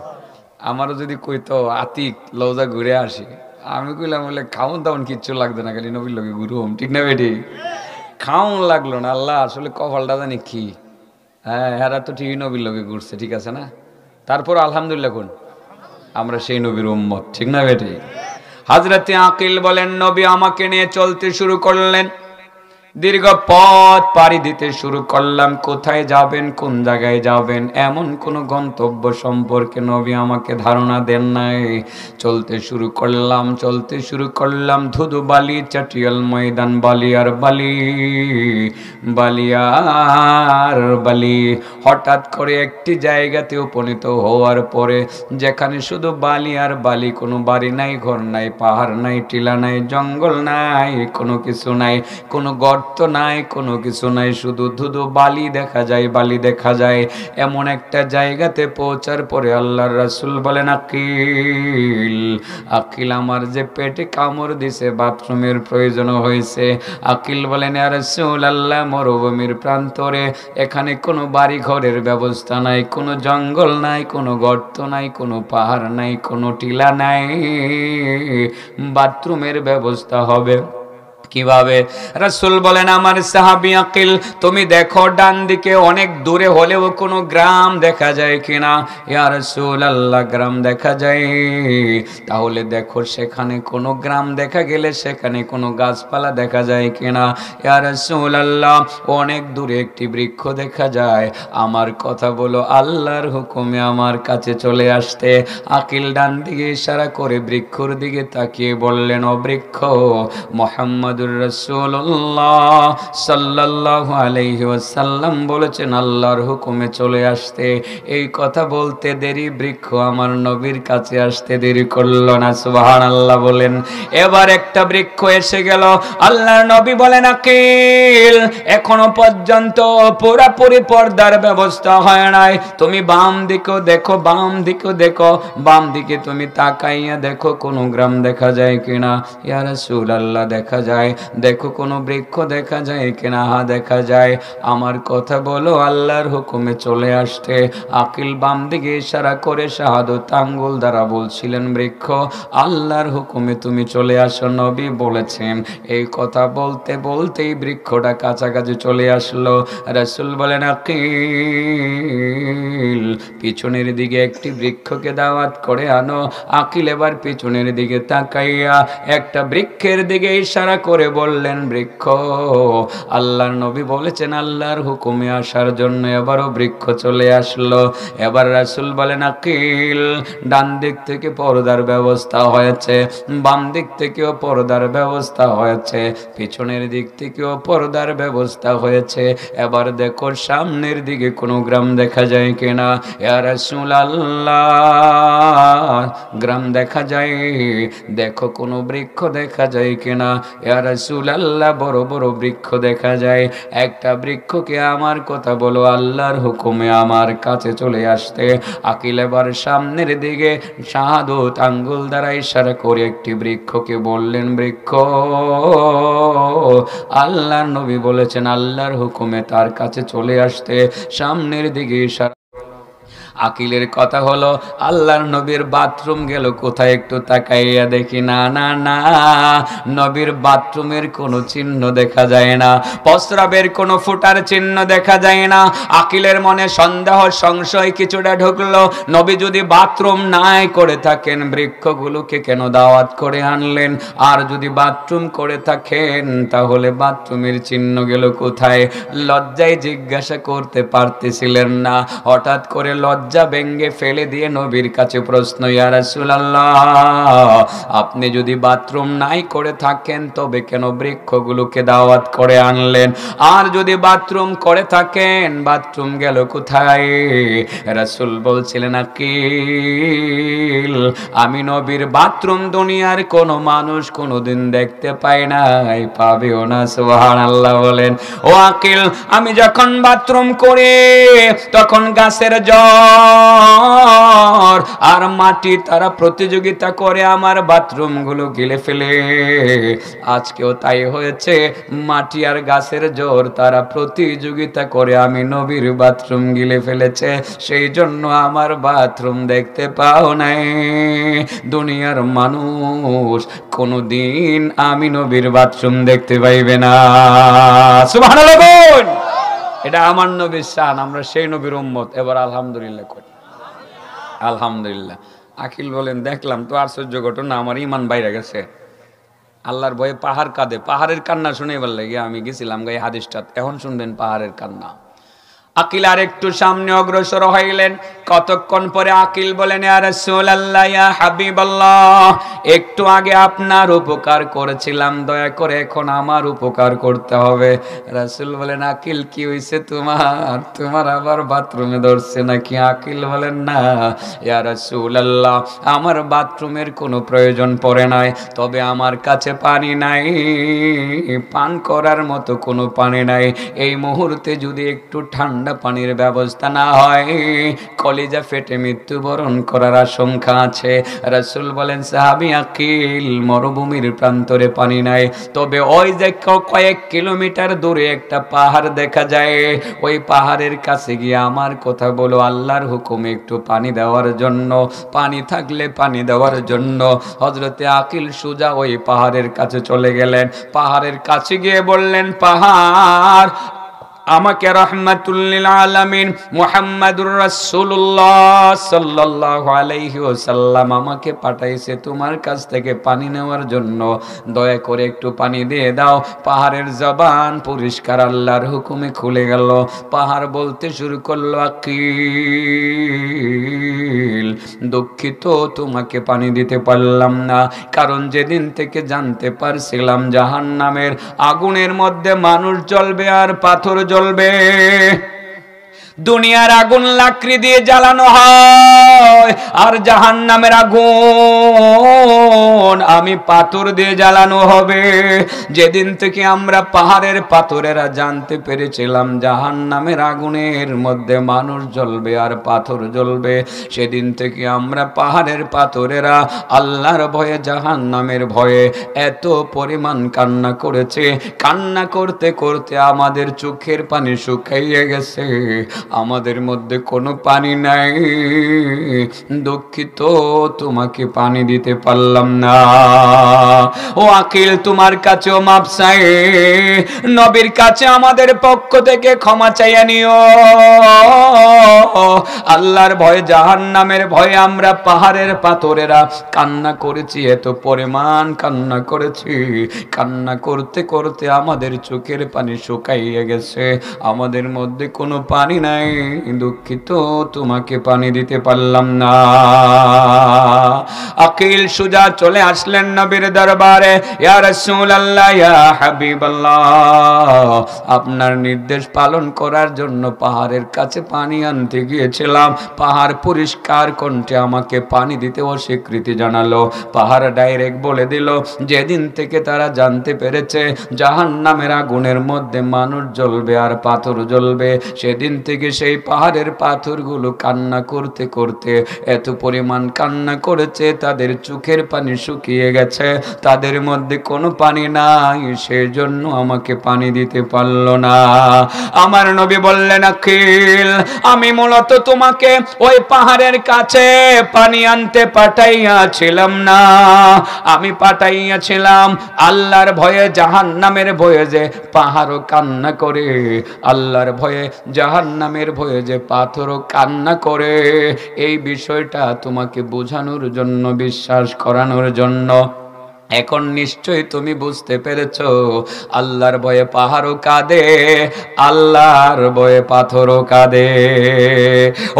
Speaker 1: আমারও যদি কইতো আতিক লওজা ঘুরে আসি, আমি কইলাম বলে খাউন দাউন কিচ্ছু লাগতো না, খালি নবীর লোকে ঘুরুম, ঠিক না বেটি? খাউন লাগলো না। আল্লাহ আসলে কপালটা জানি কি। হ্যাঁ, এরা তো ঠিকই নবীর লোকে ঘুরছে, ঠিক আছে না? তারপর আলহামদুলিল্লাহ কোন আমরা সেই নবীর উম্মত, ঠিক না বেটি? হযরতে আকিল বলেন, নবী আমাকে নিয়ে চলতে শুরু করলেন। দীর্ঘ পথ পাড়ি দিতে শুরু করলাম। কোথায় যাবেন, কোন জায়গায় যাবেন, এমন কোন গন্তব্য সম্পর্কে নবী আমাকে ধারণা দেন নাই। চলতে শুরু করলাম ধুধু বালি চাটিয়াল ময়দান, বালি আর বালি, বালি আর বালি। হঠাৎ করে একটি জায়গাতে উপনীত হওয়ার পরে, যেখানে শুধু বালি আর বালি, কোনো বাড়ি নাই, ঘর নাই, পাহাড় নাই, টিলা নাই, জঙ্গল নাই, কোনো কিছু নাই, কোনো গর্ত নাই, কোনো কিছু নাই, শুধু ধুধু বালি দেখা যায়, বালি দেখা যায়। এমন একটা জায়গাতে পৌঁছার পরে আল্লাহর রাসূল বলেন, আকিল, আকিল আমার যে পেটে কামড় দিছে, বাথরুমের প্রয়োজন হয়েছে। আকিল বলেন, ইয়া রাসূলুল্লাহ, মরুভূমির প্রান্তরে, এখানে কোনো বাড়ি ঘরের ব্যবস্থা নাই, কোনো জঙ্গল নাই, কোনো গর্ত নাই, কোনো পাহাড় নাই, কোনো টিলা নাই, বাথরুমের ব্যবস্থা হবে কিভাবে? রাসূল বলেন, আমার সাহাবী আকিল, তুমি দেখো ডান দিকে অনেক দূরে হলেও কোনো গ্রাম দেখা যায় কিনা। ইয়া রাসূলুল্লাহ, গ্রাম দেখা যায়। তাহলে দেখো সেখানে কোনো গ্রাম দেখা গেলে সেখানে কোনো গাছপালা দেখা যায় কিনা। ইয়া রাসূলুল্লাহ, অনেক দূরে একটি বৃক্ষ দেখা যায়। আমার কথা বলো, আল্লাহর হুকুমে আমার কাছে চলে আসতে। আকিল ডান দিকে ইশারা করে বৃক্ষর দিকে তাকিয়ে বললেন, ও বৃক্ষ, মুহাম্মদ রাসূলুল্লাহ সাল্লাল্লাহু আলাইহি ওয়াসাল্লাম বলেছেন আল্লাহর হুকুমে চলে আসতে। এই কথা বলতে দেরি, বৃক্ষ আমার নবীর কাছে আসতে দেরি করলো না। সুবহানাল্লাহ বলেন। এবার একটা বৃক্ষ এসে গেল। আল্লাহর নবী বলেন, আকিল, এখনো পর্যন্ত পুরোপুরি পর্দার ব্যবস্থা হয় নাই। তুমি বাম দিকেও দেখো, বাম দিকেও দেখো, বাম দিকে তুমি তাকাইয়া দেখো কোনো গ্রাম দেখা যায় কিনা। ইয়া রাসূলুল্লাহ, দেখা যায়। দেখো কোনো বৃক্ষ দেখা যায় কিনা। হা, দেখা যায়। আমার কথা বলো, আল্লাহর হুকুমে চলে আসতে। আকিল বাম দিকে ইশারা করে শাহাদত আঙ্গুল দ্বারা বলছিলেন, বৃক্ষ, আল্লাহর হুকুমে তুমি চলে আসো, নবী বলেছেন। এই কথা বলতে বলতেই বৃক্ষটা কাছাকাছি চলে আসলো। রাসূল বলেন, আকিল, পিছনের দিকে একটি বৃক্ষকে দাওয়াত করে আনো। আকিল এবার পিছনের দিকে তাকাইয়া একটা বৃক্ষের দিকে ইশারা করে করে বললেন বৃক্ষ। আল্লাহর নবী বলেছেন আল্লাহর হুকুমে আসার জন্য এবারও বৃক্ষ চলে আসলো। এবার রাসূল বলেন আকিল, ডান দিক থেকে পর্দার ব্যবস্থা হয়েছে, বাম দিক থেকেও পর্দার ব্যবস্থা হয়েছে, পিছনের দিক থেকেও পর্দার ব্যবস্থা হয়েছে। এবার দেখো সামনের দিকে কোনো গ্রাম দেখা যায় কিনা। ইয়া রাসূলুল্লাহ, গ্রাম দেখা যায়। দেখো কোনো বৃক্ষ দেখা যায় কিনা। ইয়া রাসূলুল্লাহ, বড় বড় বৃক্ষ দেখা যায়। একটা বৃক্ষকে আমার কথা বলো আল্লাহর হুকুমে আমার কাছে চলে আসতে। আকিল এবার সামনের দিকে শাহাদত আঙ্গুল দ্বারা ইশারা করে একটি বৃক্ষকে বললেন বৃক্ষ। আল্লাহর নবী বলেছেন আল্লাহর হুকুমে তার কাছে চলে আসতে। সামনের দিকে ইশারা। আকিলের কথা হলো আল্লাহর নবীর বাথরুম গেল কোথায় একটু তাকাইয়া দেখি, না না না, নবীর বাথরুমের কোনো চিহ্ন দেখা যায় না, প্রস্রাবের কোনো ফুটার চিহ্ন দেখা যায় না। আকিলের মনে সন্দেহ সংশয় কিছুটা ঢুকলো, নবী যদি বাথরুম নাই করে থাকেন বৃক্ষগুলোকে কেন দাওয়াত করে আনলেন? আর যদি বাথরুম করে থাকেন তাহলে বাথরুমের চিহ্ন গেল কোথায়? লজ্জায় জিজ্ঞাসা করতে পারতেছিলেন না। হঠাৎ করে লজ্জা ভেঙ্গে ফেলে দিয়ে নবীর কাছে প্রশ্ন, ইয়া রাসূলুল্লাহ, আপনি যদি বাথরুম নাই করে থাকেন তবে কেন বৃক্ষগুলোকে দাওয়াত করে আনলেন? আর যদি বাথরুম করে থাকেন বাথরুম গেল কোথায়? রাসূল বলছিলেন আকিল, আমি নবীর বাথরুম দুনিয়ার কোনো মানুষ কোনোদিন দেখতে পায় নাই, পাবেও না। সুবহানাল্লাহ বলেন। ও আকিল, আমি যখন বাথরুম করি তখন গাছের জ্বর আর মাটি তারা প্রতিযোগিতা করে আমার বাথরুম গুলো গিলে ফেলে। আজকেও তাই হয়েছে, মাটি আর গাছের জ্বর তারা প্রতিযোগিতা করে আমি নবীর বাথরুম গিলে ফেলেছে, সেই জন্য আমার বাথরুম দেখতে পাও নাই। দুনিয়ার মানুষ কোনদিন আমি নবীর বাথরুম দেখতে পাইবে না। সুবহানাল্লাহ। এটা আমার নবীর শান, আমরা সেই নবীর উম্মত। এবার আলহামদুলিল্লাহ করি। আলহামদুলিল্লাহ। আকিল বলেন দেখলাম তো আশ্চর্য ঘটনা, আমার ইমান বাইরে গেছে। আল্লাহর ভয়ে পাহাড় কাঁদে, পাহাড়ের কান্না শুনে এবার লাগে আমি গেছিলাম গায়ে হাদিসটা, এখন শুনবেন পাহাড়ের কান্না। আকিল আর একটু সামনে অগ্রসর হইলেন। কতক্ষণ পরে আকিল বলেন, ইয়া রাসূলুল্লাহ, ইয়া হাবিবাল্লাহ, একটু আগে আপনার উপকার করেছিলাম, দয়া করে এখন আমার উপকার করতে হবে। রাসূল বলেন, আকিল কি হইছে তোমার? তোমার আবার বাথরুমে ধরছে নাকি? আকিল বলেন, না ইয়া রাসূলুল্লাহ, আমার বাথরুমের কোনো প্রয়োজন পড়ে নাই, তবে আমার কাছে পানি নাই, পান করার মতো কোনো পানি নাই। এই মুহূর্তে যদি একটু ঠান্ডা পানির ব্যবস্থা না হয় কলিজা ফেটে মৃত্যুবরণ করার আশঙ্কা আছে। রাসূল বলেন, সাহাবী আকিল, মরুভূমির প্রান্তরে পানি নাই, তবে ওই যে কয়েক কিলোমিটার দূরে একটা পাহাড় দেখা যায়, ওই পাহাড়ের কাছে গিয়ে আমার কথা বলো আল্লাহর হুকুমে একটু পানি দেওয়ার জন্য, পানি থাকলে পানি দেওয়ার জন্য। হযরতে আকিল সুজা ওই পাহাড়ের কাছে চলে গেলেন। পাহাড়ের কাছে গিয়ে বললেন, পাহাড়, আমাকে রাহমাতুল লিল আলামিন মুহাম্মাদুর রাসূলুল্লাহ সাল্লাল্লাহু আলাইহি ওয়াসাল্লাম আমাকে পাঠাইছে তোমার কাছ থেকে পানি নেওয়ার জন্য, দয়া করে একটু পানি দিয়ে দাও। পাহাড়ের জবান পরিষ্কার আল্লাহর হুকুমে খুলে গেল। পাহাড় বলতে শুরু করলো, আকিল, দুঃখিত তোমাকে পানি দিতে পারলাম না, কারণ যেদিন থেকে জানতে পারছিলাম জাহান্নামের আগুনের মধ্যে মানুষ জ্বলবে আর পাথর জ্বলবে। দুনিয়ার আগুন লাকড়ি দিয়ে জ্বালানো হয়, আর জাহান্নামের আগুন আমি পাথর দিয়ে জ্বালানো হবে। যেদিন থেকে আমরা পাহাড়ের পাথরেরা জানতে পেরেছিলাম জাহান্নামের আগুনের মধ্যে মানুষ জ্বলবে আর পাথর জ্বলবে, সেদিন থেকে আমরা পাহাড়ের পাথরেরা আল্লাহর ভয়ে জাহান্নামের ভয়ে এত পরিমাণ কান্না করেছে, কান্না করতে করতে আমাদের চোখের পানি শুকিয়ে গেছে, আমাদের মধ্যে কোনো পানি নাই, দুঃখিত তোমাকে পানি দিতে পারলাম না। ও আকিল, তোমার কাছেও মাপ চাই, নবীর কাছে আমাদের পক্ষ থেকে ক্ষমা চাইয়া নিও। আল্লাহর ভয়ে জাহান্নামের ভয়ে আমরা পাহাড়ের পাথরেরা কান্না করেছি, এত পরিমাণ কান্না করেছি, কান্না করতে করতে আমাদের চোখের পানি শুকাইয়ে গেছে, আমাদের মধ্যে কোনো পানি নাই, দুঃখিত তোমাকে পানি দিতে পারলাম না। আকিল সুজা চলে আসলেন নবীর দরবারে, ইয়া রাসূলুল্লাহ, ইয়া হাবিবাল্লাহ, আপনার নির্দেশ পালন করার জন্য পাহাড়ের কাছে পানি আনতে গিয়েছিলাম, পাহাড় পরিষ্কার কণ্ঠে আমাকে পানি দিতে অস্বীকৃতি জানালো। পাহাড় ডাইরেক্ট বলে দিল, যেদিন থেকে তারা জানতে পেরেছে জাহান্নামের আগুনের মধ্যে মানুষ জ্বলবে আর পাথর জ্বলবে, সেদিন থেকে সেই পাহাড়ের পাথরগুলো কান্না করতে করতে এত পরিমাণ কান্না করেছে, তাদের চোখের পানি শুকিয়ে গেছে, তাদের মধ্যে কোনো পানি নাই, সেই জন্য আমাকে পানি দিতে পারলো না। আমার নবী বললেন, আকিল, আমি মূলত তোমাকে ওই পাহাড়ের কাছে পানি আনতে পাঠাইয়াছিলাম না, আমি পাঠাইয়াছিলাম আল্লাহর ভয়ে জাহান্নামের ভয়ে যে পাহাড়ও কান্না করে, আল্লাহর ভয়ে জাহান্নামের ভয়ে যে পাথরও কান্না করে, এই বিষয়টা তোমাকে বোঝানোর জন্য, বিশ্বাস করানোর জন্য। এখন নিশ্চয়ই তুমি বুঝতে পেরেছো, আল্লাহর ভয়ে পাহাড়ও কাঁদে, আল্লাহর ভয়ে পাথরও কাঁদে।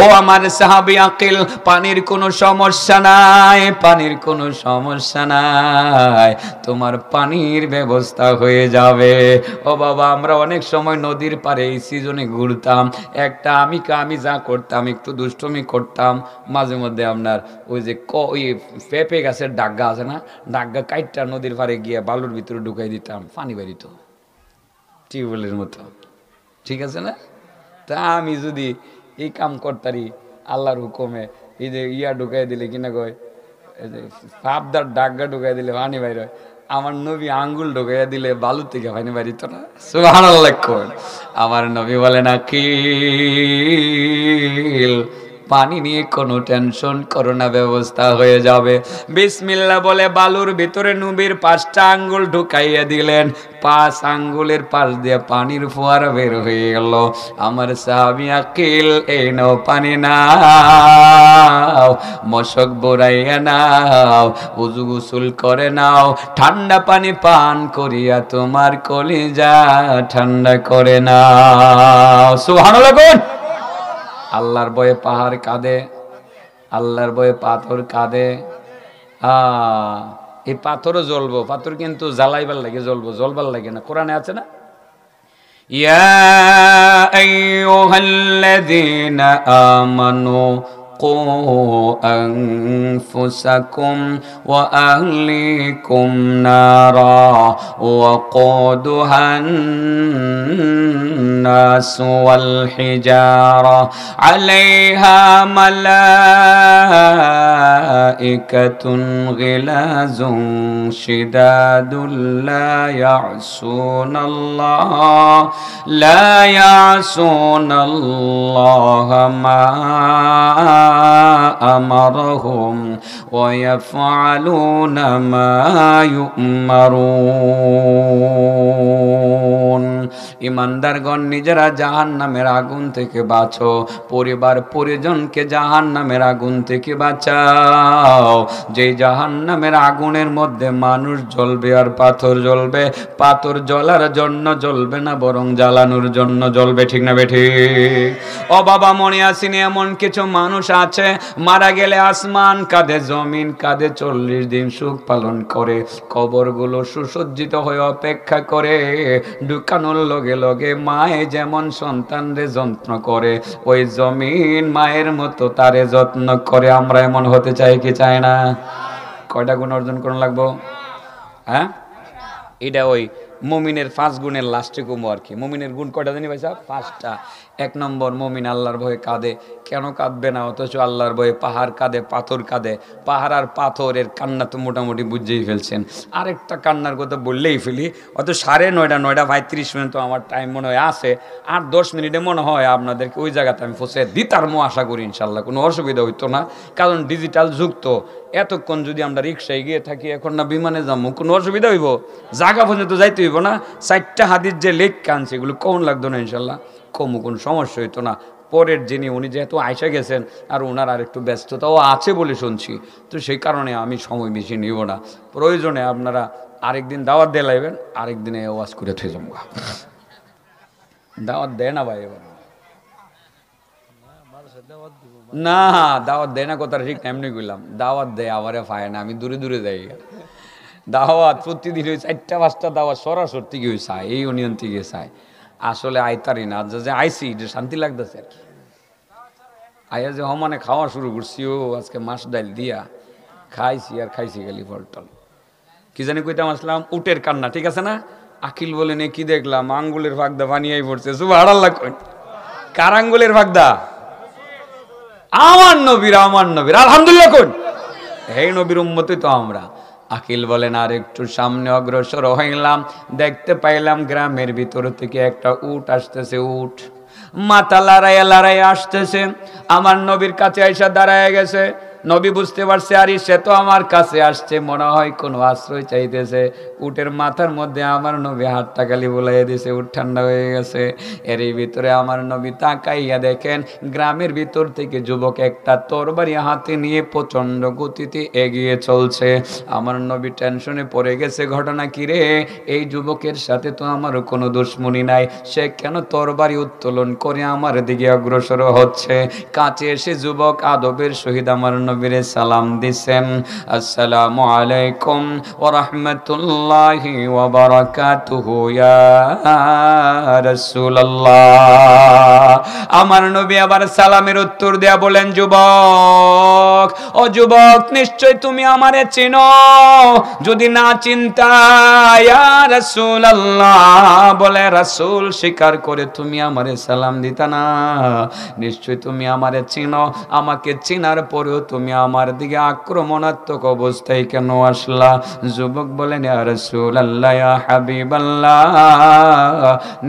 Speaker 1: ও আমার সাহাবী আকিল, পানির কোনো সমস্যা নাই, পানির কোনো সমস্যা নাই, তোমার পানির ব্যবস্থা হয়ে যাবে। ও বাবা, আমরা অনেক সময় নদীর পাড়ে এই সিজনে ঘুরতাম, একটা আমি যা করতাম, একটু দুষ্টুমি করতাম, মাঝে মধ্যে আপনার ওই যে ওই পেঁপে গাছের ডাগ্গা আছে না, ডাগ্গা কাইটটা নদীর পাড়ে গিয়ে বালুর ভিতরে ঢুকাই দিতাম, পানি বেরিত টিউবওয়েলের মতো, ঠিক আছে না? তা আমি যদি এই কাম করতারি আল্লাহর হুকুমে, এই যে ঢুকাই দিলে কিনা কয় পাবদার ডাগ্গা ঢুকাই দিলে পানি বাইর হয়, আমার নবী আঙ্গুল ঢুকাইয়া দিলে বালু থেকে পানি বাড়িত না। সুবহানাল্লাহ। আমার নবী বলে, না কি পানি নিয়ে কোনো টেনশন করো না, ব্যবস্থা হয়ে যাবে। বিসমিল্লাহ বলে বালুর ভিতরে নবীর 5টা আঙ্গুল ঢুকাইয়া দিলেন, 5 আঙ্গুলের পাশ দিয়ে পানির ফোয়ারা বের হয়ে গেল। আমার সাহাবী আকিল, এই নাও পানি নাও, মশক বোরাইয়া নাও, উযু গোসল করে নাও, ঠান্ডা পানি পান করিয়া তোমার কলিজা ঠান্ডা করে নাও। সুবহানাল্লাহ। আল্লাহর ভয়ে পাহাড় কাঁদে, আল্লাহর ভয়ে পাথর কাঁদে। এই পাথরও জ্বলবো, পাথর কিন্তু জ্বালাইবার লাগে জ্বলবো, জ্বলবার লাগে না। কোরআনে আছে না, ইয়া আইয়ুহাল্লাযীনা আমানু قوا أنفسكم وأهليكم نارا وقودها الناس والحجارة عليها ملائكة غلاظ شداد لا يعصون الله ما أمرهم ويفعلون ما يؤمرون। ইমানদারগণ, নিজেরা জাহান্নামের আগুন থেকে বাঁচো, পরিবার পরিজনকে জাহান্নামের আগুন থেকে বাঁচাও। যেই জাহান্নামের আগুনের মধ্যে মানুষ জ্বলবে আর পাথর জ্বলবে, পাথর জ্বলার জন্য জ্বলবে না, বরং জ্বালানোর জন্য জ্বলবে। ঠিক না বেঠিক? ও বাবা, মনে আসেনি এমন কিছু মানুষ আছে, মারা গেলে আসমান কাঁদে, জমিন কাঁদে, 40 দিন সুখ পালন করে, কবরগুলো সুসজ্জিত হয়ে অপেক্ষা করে, ঢুকানোর লগে লগে মায়ে যেমন সন্তানরে যত্ন করে, ওই জমিন মায়ের মতো তারে যত্ন করে। আমরা এমন হতে চাই কি চাই না? কয়টা গুণ অর্জন করুন লাগবো? হ্যাঁ, এটা ওই মুমিনের 5 গুণের লাস্টে কমো আর কি। মুমিনের গুণ কয়টা জানি ভাই সাহেব? 5টা। 1 নম্বর, মুমিন আল্লাহর ভয়ে কাঁদে। কেন কাঁদবে না? অথচ আল্লাহর ভয়ে পাহাড় কাঁদে, পাথর কাঁদে। পাহাড় আর পাথরের কান্না তো মোটামুটি বুঝেই ফেলছেন। আরেকটা কান্নার কথা বললেই ফেলি, অত 9:30 9:35 মিনিট তো আমার টাইম মনে হয় আছে, 8-10 মিনিটে মনে হয় আপনাদেরকে ওই জায়গাতে আমি পৌঁছে দিতার আশা করি ইনশাল্লাহ, কোনো অসুবিধা হইতো না। কারণ ডিজিটাল যুগ তো, এতক্ষণ যদি আমরা রিক্সায় গিয়ে থাকি, এখন না বিমানে যাবো, কোনো অসুবিধা হইব? জায়গা পর্যন্ত যাইতে হইব না? 4টা হাদিস যে লেখ কানছে, এগুলো কম লাগতো না ইনশাল্লাহ, কমও কোনো সমস্যা হইতো না। পরের যিনি উনি যেহেতু আইসা গেছেন আর ওনার আর একটু ব্যস্ততাও আছে বলে শুনছি, তো সেই কারণে আমি সময় বেশি নিব না। প্রয়োজনে আপনারা আরেকদিন দাওয়াত দিয়ে লাইবেন, আরেকদিনে ওয়াজ করে থুয়ে যাবো। দাওয়াত দেয় না ভাই এবার, না দাওয়াত দেয় না কথা ঠিক এমনি কইলাম, দাওয়াত দেয় আবারে পায় না, আমি দূরে দূরে যাই। দাওয়াত প্রতিদিন ওই 4টা-5টা দাওয়াত সরাসরি থেকে ওই চায়, এই ইউনিয়ন থেকে চায়। আসলে আইতারি না, যে আইসি যে শান্তি লাগতেছে আর কি। আইয়া যে মানে খাওয়া শুরু করছি, ও আজকে মাছ ডাল দিয়া খাইছি আর খাইছি খালি ফলটল। কি জানি কইতাম আসলাম, উটের কান্না, ঠিক আছে না? আকিল বলে নে কি দেখলাম, আঙ্গুলের ফাঁকদা বানিয়েই পড়ছে। সুবহানাল্লাহ কই, কার আঙ্গুলের ফাঁকদা? আমার নবীর, আমার নবীর, আলহামদুলিল্লাহ কোন এই নবীর উম্মতই তো আমরা। আকিল বলেন আর একটু সামনে অগ্রসর হইলাম, দেখতে পাইলাম গ্রামের ভিতর থেকে একটা উট আসতেছে। উট মাথা লড়াইয়া লড়াইয়া আসতেছে, আমার নবীর কাছে আইসা দাঁড়ায় গেছে। নবী বুঝতে পারছে আরে সে তো আমার কাছে আসছে, মনে হয় কোনো আশ্রয় চাইতেছে। উটের মাথার মধ্যে আমার নবী হাতটা খালি বুলাইয়া দিয়েছে, উট ঠান্ডা হয়ে গেছে। এর ভিতরে আমার নবী তাকাইয়া দেখেন গ্রামের ভিতর থেকে যুবক একটা তরবারি হাতে নিয়ে প্রচন্ড গতিতে এগিয়ে চলছে। আমার নবী টেনশনে পড়ে গেছে, ঘটনা কি রে? এই যুবকের সাথে তো আমার কোনো দুশ্মনী নাই, সে কেন তরবারি উত্তোলন করে আমার দিকে অগ্রসর হচ্ছে? কাছে এসে যুবক আদবের সহিত আমার নবীরে সালাম দিছেন, আসসালামু আলাইকুম ওয়া রাহমাতুল্লাহি ওয়া বারাকাতুহু ইয়া রাসূলুল্লাহ। আমার নবী আবার সালামের উত্তর দেয়া বলেন, যুবক, ও যুবক, নিশ্চয় তুমি আমারে চিনো। যদি না চিন্তা ইয়া রাসূলুল্লাহ বলে রাসূল স্বীকার করে তুমি আমারে সালাম দিতা না? নিশ্চয় তুমি আমারে চিনো, আমাকে চিনার পরেও তুমি আমার দিকে আক্রমণাত্মক অবস্থায় কেন আসলা? যুবক বলেন, ইয়া রাসূলুল্লাহ, ইয়া হাবিবাল্লাহ,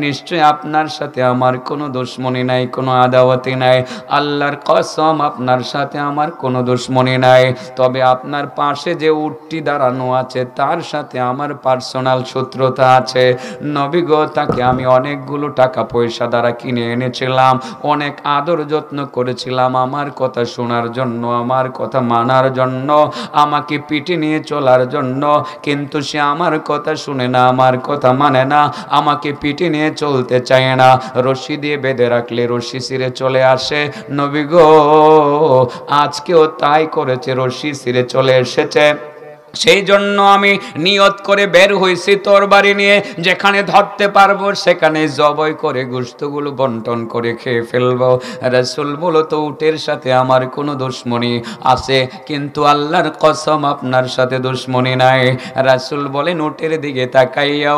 Speaker 1: নিশ্চয় আপনার সাথে আমার কোনো দুশমনি নাই, কোনো আদাওয়াতি নাই। আল্লাহর কসম, আপনার সাথে আমার কোনো দুশমনি নাই। তবে আপনার পাশে যে উটটি দাঁড়ানো আছে তার সাথে আমার পার্সোনাল শত্রুতা আছে। নবী গো, তাকে আমি অনেকগুলো টাকা পয়সা দ্বারা কিনে এনেছিলাম, অনেক আদর যত্ন করেছিলাম আমার কথা শোনার জন্য, আমার কথা মানার জন্য, আমাকে পিঠে নিয়ে চলার জন্য। কিন্তু সে আমার কথা শুনে না, আমার কথা মানে না, আমাকে পিঠে নিয়ে চলতে চায় না। রশি দিয়ে বেঁধে রাখলে রশি ছিঁড়ে চলে আসে। নবী গো, আজকেও তাই করেছে, রশি ছিঁড়ে চলে এসেছে। সেই জন্য আমি নিয়ত করে বের হয়েছি তরবারি নিয়ে, যেখানে ধরতে পারবো সেখানে জবাই করে গোশতগুলো বন্টন করে খেয়ে ফেলবো। রাসূল বলতো, উটের সাথে আমার কোনো দুশমনি আছে, কিন্তু আল্লাহর কসম আপনার সাথে দুশমনি নাই। রাসূল বলেন, উটের দিকে তাকাইয়া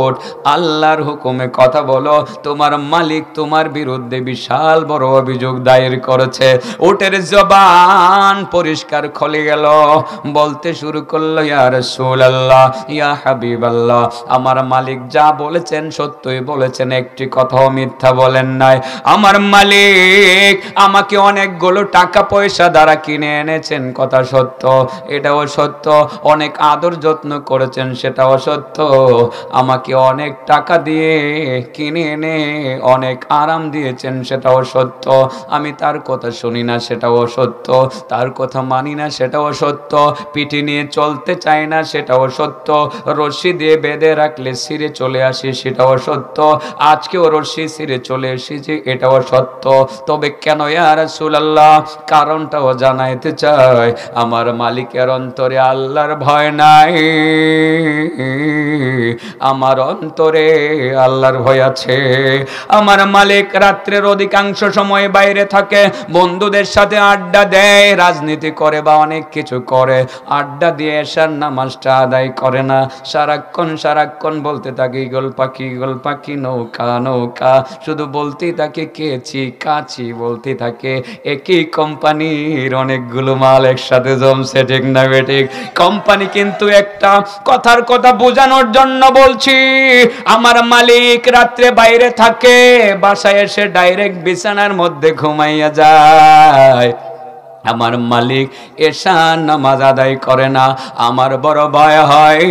Speaker 1: ওঠ, আল্লাহর হুকুমে কথা বলো, তোমার মালিক তোমার বিরুদ্ধে বিশাল বড় অভিযোগ দায়ের করেছে। উটের জবান পরিষ্কার খুলে গেল, বলতে শুরু করলো, ইয়া রাসূলুল্লাহ, ইয়া হাবিবাল্লাহ, আমার মালিক যা বলেছেন সত্যই বলেছেন, একটি কথাও মিথ্যা বলেন নাই। আমার মালিক আমাকে অনেকগুলো টাকা পয়সা দ্বারা কিনে এনেছেন, কথা সত্য, এটাও সত্য। অনেক আদর যত্ন করেছেন, সেটাও সত্য। আমাকে অনেক টাকা দিয়ে কিনে এনে অনেক আরাম দিয়েছেন, সেটাও সত্য। আমি তার কথা শুনি না, সেটাও সত্য। তার কথা মানি না, সেটাও সত্য। পিঠে নিয়ে চলতে চাই না, সেটাও সত্য। রশি দিয়ে বেঁধে রাখলে ছিঁড়ে চলে আসি, সেটাও সত্য। আজকেও রশি ছিঁড়ে চলে এসেছি, এটাও সত্য। তবে কেন ইয়া রাসূলুল্লাহ? কারণটাও জানাইতে চাই। আমার মালিকের অন্তরে আল্লাহর ভয় নাই, আমার অন্তরে আল্লাহর ভয় আছে। আমার মালিক রাত্রের অধিকাংশ সময় বাইরে থাকে, বন্ধুদের সাথে আড্ডা দেয়, রাজনীতি করে বা অনেক কিছু করে। আড্ডা দিয়ে এশার নামাজটা আদায় করে না, সারাক্ষণ বলতে থাকে ঈগল পাখি, ঈগল পাখি, নৌকা নৌকা, শুধু বলতেই থাকে কেচি কাচি, বলতে থাকে। একই কোম্পানির অনেকগুলো মাল একসাথে জমছে, ঠিক না বেঠিক? কোম্পানি কিন্তু একটা, কথার কথা বোঝানোর জন্য বলছি। আমার মালিক রাত্রে বাইরে থাকে, বাসায় এসে ডাইরেক্ট বিছানার মধ্যে ঘুমাইয়া যায়। আমার মালিক এশার নামাজ আদায় করে না, আমার বড় ভয় হয়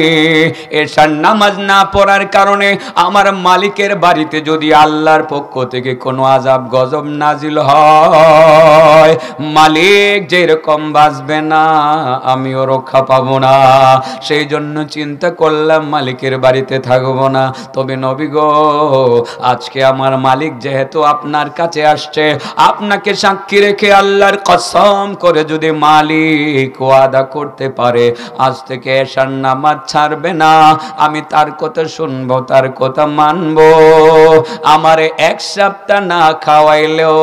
Speaker 1: এশার নামাজ না পড়ার কারণে আমার মালিকের বাড়িতে যদি আল্লাহর পক্ষ থেকে কোনো আযাব গজব নাজিল হয়, মালিক যেরকম বাঁচবে না আমিও রক্ষা পাবো না। সেই জন্য চিন্তা করলাম মালিকের বাড়িতে থাকবো না। তবে নবী গো, আজকে আমার মালিক যেহেতু আপনার কাছে আসছে, আপনাকে সাক্ষী রেখে আল্লাহর কসম করে যদি মালিক ওয়াদা করতে পারে আজ থেকে এশার নামাজ ছাড়বে না, আমি তার কথা শুনবো, তার কথা মানবো। আমারে এক সপ্তাহ না খাওয়াইলেও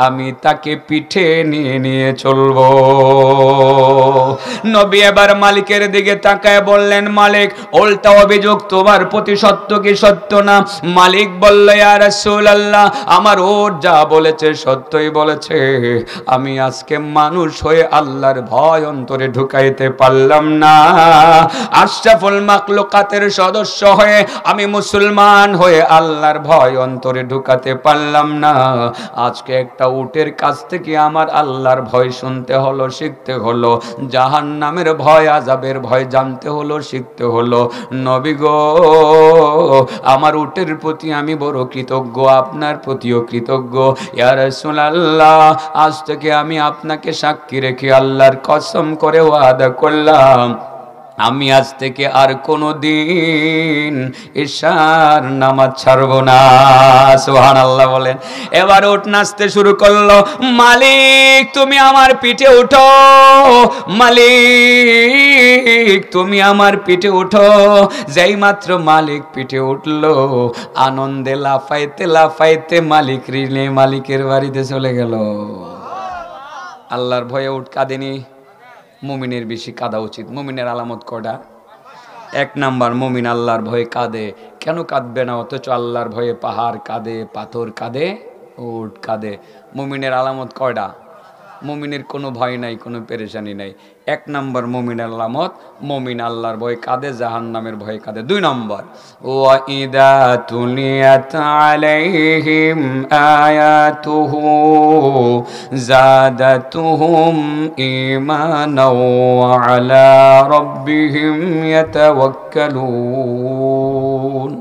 Speaker 1: আমি তাকে পিঠে নিয়ে নিয়ে চলবো। নবী এবার মালিকের দিকে তাকায় বললেন, মালিক উল্টা অভিযোগ তোমার প্রতি সত্য কি সত্য না? মালিক বলল, ইয়া রাসূলুল্লাহ, আমার ওর যা বলেছে সত্যই বলেছে। আমি আজকে মানুষ হয়ে আল্লাহর ভয় অন্তরে ঢুকাইতে পারলাম না, আশরাফুল মাখলুকাতের সদস্য হয়ে আমি মুসলমান হয়ে আল্লাহর ভয় অন্তরে ঢুকাতে পারলাম না। আজকে একটা উটের কাছ থেকে আমার আল্লাহর ভয় শুনতে হলো, শিখতে হলো, জাহান্নামের ভয়, আযাবের ভয় জানতে হলো, শিখতে হলো। নবী গো, আমার উটের প্রতি আমি বড় কৃতজ্ঞ, আপনার প্রতিও কৃতজ্ঞ। ইয়া রাসূলুল্লাহ, আজ থেকে আমি আপনাকে সাক্ষী রেখে আল্লাহর কসম করে ওয়াদা করলাম, আমি আজ থেকে আর কোনো দিন ইশার নামাজ ছাড়ব না। সুবহানাল্লাহ বলেন। এবার উট নাচতে শুরু করলো। মালিক তুমি আমার পিঠে উঠো, মালিক তুমি আমার পিঠে উঠো। যেই মাত্র মালিক পিঠে উঠলো, আনন্দে লাফাইতে লাফাইতে মালিক রিলে মালিকের বাড়িতে চলে গেল। আল্লাহর ভয়ে উট কাঁদেনি? মুমিনের বেশি কাঁদা উচিত। মুমিনের আলামত কয়টা? এক নাম্বার, মুমিন আল্লাহর ভয়ে কাঁদে। কেন কাঁদবে না? অথচ আল্লাহর ভয়ে পাহাড় কাঁদে, পাথর কাঁদে, উট কাঁদে। মুমিনের আলামত কয়টা? মুমিনের কোনো ভয় নাই, কোনো পেরেশানি নাই। এক নাম্বার মুমিনের আলামত, মুমিন আল্লাহর ভয়ে কাঁদে, জাহান্নামের ভয়ে কাঁদে। দুই নম্বর, ওয়া ইদা তুলিয়াত আলাইহিম আয়াতুহু যাদাতুহুম ঈমানাও ওয়া আলা রাব্বিহিম ইয়াতাওয়াক্কালুন।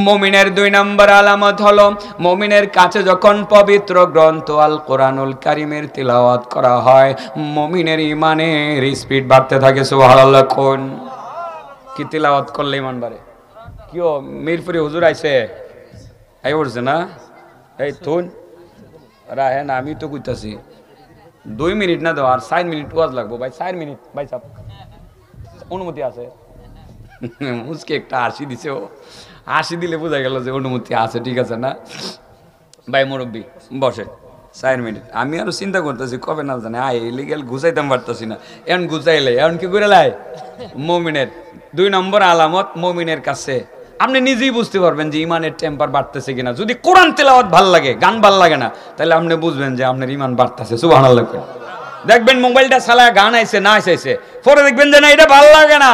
Speaker 1: মুমিনের দুই নম্বর আলামত হলো, মুমিনের কাছে যখন পবিত্র গ্রন্থ আল কোরআনুল কারীমের তিলাওয়াত করা হয়, মুমিনের ঈমানের স্পিড বাড়তে থাকে। সুবহানাল্লাহ। কোন কি তিলাওয়াত করলে ঈমান বাড়ে? কিও মিরপুরি হুজুর আইছে, আই উঠছে না? এই তুন রাহে না, আমি তো কইতাছি 2 মিনিট না দাও, আর 4 মিনিট ওয়াজ লাগবো ভাই। 4 মিনিট ভাই সাহেব, অনুমতি আছে? মুসকে একটা হাসি দিছে, ও হাসি দিলে বোঝা গেল যে অনুমতি আছে, ঠিক আছে না ভাই? মুরব্বী বসে 4 মিনিট। আমি আরো চিন্তা করতেছি কবে না জানে আয় ইলিগেল গুছাইতাম পারতেছি না, এখন গুছাইলে এখন কি করে লাই। মুমিনের 2 নম্বর আলামত, মুমিনের কাছে আপনি নিজেই বুঝতে পারবেন যে ইমানের টেম্পার বাড়তেছে কিনা। যদি কোরআন তেলাওয়াত ভাল লাগে, গান ভাল লাগে না, তাহলে আপনি বুঝবেন যে আপনার ইমান বাড়তেছে। সুবহানাল্লাহ। দেখবেন মোবাইলটা চালায় গান আইছে না আইছে, পরে দেখবেন যে না এটা ভাল লাগে না।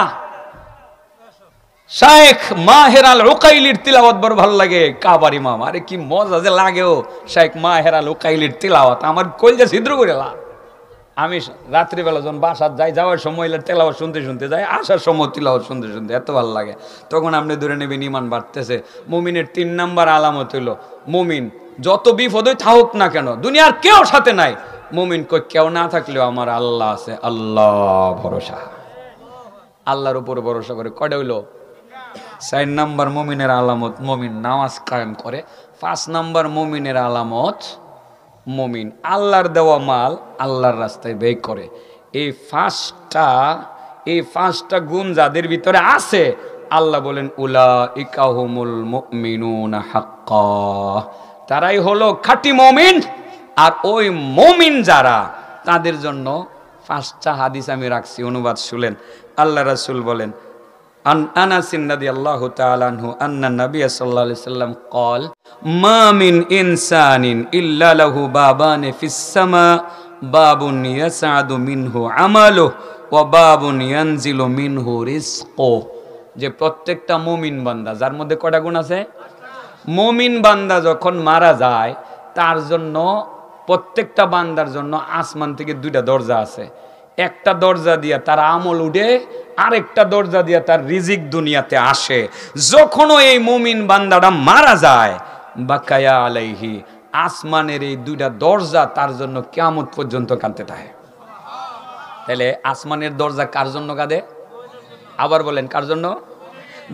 Speaker 1: শাইখ মাহের আল উকাইলির তিলাওয়াত বড় ভালো লাগে, কাবার ইমাম। আরে কি মজা যে লাগেও শাইখ মাহের আল উকাইলির তিলাওয়াত, আমার কলজা ছিদ্র করে লা। আমি রাত্রিবেলা যখন বাসার যাই, যাওয়ার সময় তেলাওয়াত শুনতে শুনতে যাই, আসার সময় তিলাওয়াত শুনতে শুনতে এত ভালো লাগে। তখন আপনি ধরে নেবেন ইমান বাড়তেছে। মুমিনের 3 নাম্বার আলামত হইল, মুমিন যত বিপদ থাকুক না কেন, দুনিয়ার কেউ সাথে নাই, মুমিন কই কেউ না থাকলেও আমার আল্লাহ আছে, আল্লাহ ভরসা, আল্লাহর উপর ভরসা করে। কয়টা হইল? 4 নাম্বার মুমিনের আলামত, মুমিন নামাজ কায়েম করে। 5 নাম্বার মুমিনের আলামত, মুমিন আল্লাহর দেওয়া মাল আল্লাহর রাস্তায় ব্যয় করে। এই 5টা গুণ যাদের ভিতরে আছে, আল্লাহ বলেন উলাইকা হুমুল মুমিনুনা হাক্কা, তারাই হলো খাঁটি মুমিন। আর ওই মুমিন যারা, তাদের জন্য 5টা হাদিস আমি রাখছি, অনুবাদ শুনেন। আল্লাহ রাসূল বলেন, عن أنس رضي الله تعالى عنه أن النبي صلى الله عليه وسلم قال ما من إنسان إلا له بابان في السماء باب يسعد منه عمله وباب ينزل منه رزقه। যে প্রত্যেকটা মুমিন বান্দা, যার মধ্যে কয়টা গুণ আছে? মুমিন বান্দা যখন মারা যায়, তার জন্য প্রত্যেকটা বান্দার জন্য আসমান থেকে দুইটা দরজা আছে। একটা দরজা দিয়া তার আমল উঠে, আরেকটা দরজা দিয়া তার রিজিক দুনিয়াতে আসে। যখনও এই মুমিন বান্দাটা মারা যায়, বাকায়া আলাইহি, আসমানের এই দুইটা দরজা তার জন্য কিয়ামত পর্যন্ত কাঁদতে থাকে। তাহলে আসমানের দরজা কার জন্য কাঁদে? আবার বলেন কার জন্য?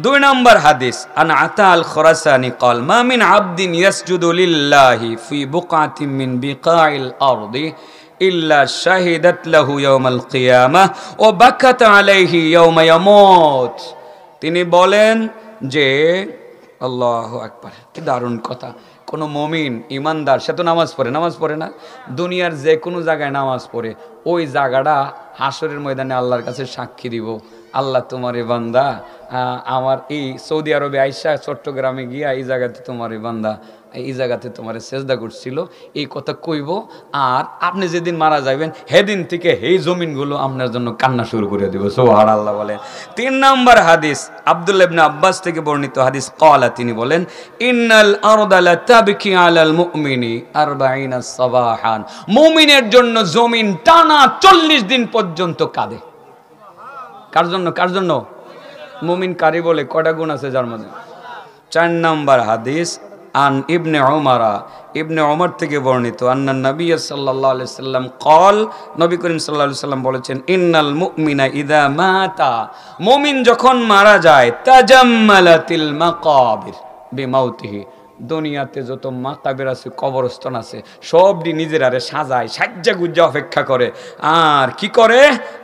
Speaker 1: 2 নম্বর হাদিস, আন আতা আল খুরাসানি قال ما من عبد يسجد لله في بقعة من بقاع الأرض إلا شهدت له يوم القيامة وبكت عليه يوم يموت। তিনি বলেন যে আল্লাহু আকবার, কি দারুণ কথা। কোনো মুমিন ইমানদার সে তো নামাজ পড়ে না, দুনিয়ার যে কোনো জায়গায় নামাজ পড়ে, ওই জায়গাটা হাসরের ময়দানে আল্লাহর কাছে সাক্ষী দিব, আল্লাহ তোমার এ বান্দা আমার এই সৌদি আরবে আইসা চট্টগ্রামে গিয়া এই জায়গাতে তোমার এ বান্দা এই জায়গাতে তোমার সেজদা করছিল, এই কথা কইব। আর আপনি যেদিন মারা যাবেন সেদিন থেকে এই জমিনগুলো আপনার জন্য কান্না শুরু করে দিব। সুবহানাল্লাহ বলেন। 3 নম্বর হাদিস, আব্দুল্লাহ ইবনে আব্বাস থেকে বর্ণিত হাদিস, ক্বালা, তিনি বলেন, ইন্নাল আরদা লা তাবকি আলাল মুমিনি 40 সাবাহান, মুমিনের জন্য জমিন টানা 40 দিন পর্যন্ত কাঁদে। কার জন্য? কার জন্য? মুমিন কারি বলে কয়টা গুণ আছে যার মধ্যে? 4 নম্বর হাদিস, আন ইবনে উমারা, ইবনে উমর থেকে বর্ণিত, আন্না নবী সাল্লাল্লাহু আলাইহি সাল্লাম ক্বাল, নবী করিম সাল্লাল্লাহু আলাইহি সাল্লাম বলেছেন, ইন্নাল মুমিনা ইযা মাতা, মুমিন যখন মারা যায়, তাজাম্মালাতিল মাকাবির বিমাউতিহি, দুনিয়াতে যত মাকাবের আছে, কবরস্থান আছে, সবটি নিজের আরে সাজায়, সাজ্জা গুজ্জা অপেক্ষা করে। আর কি করে?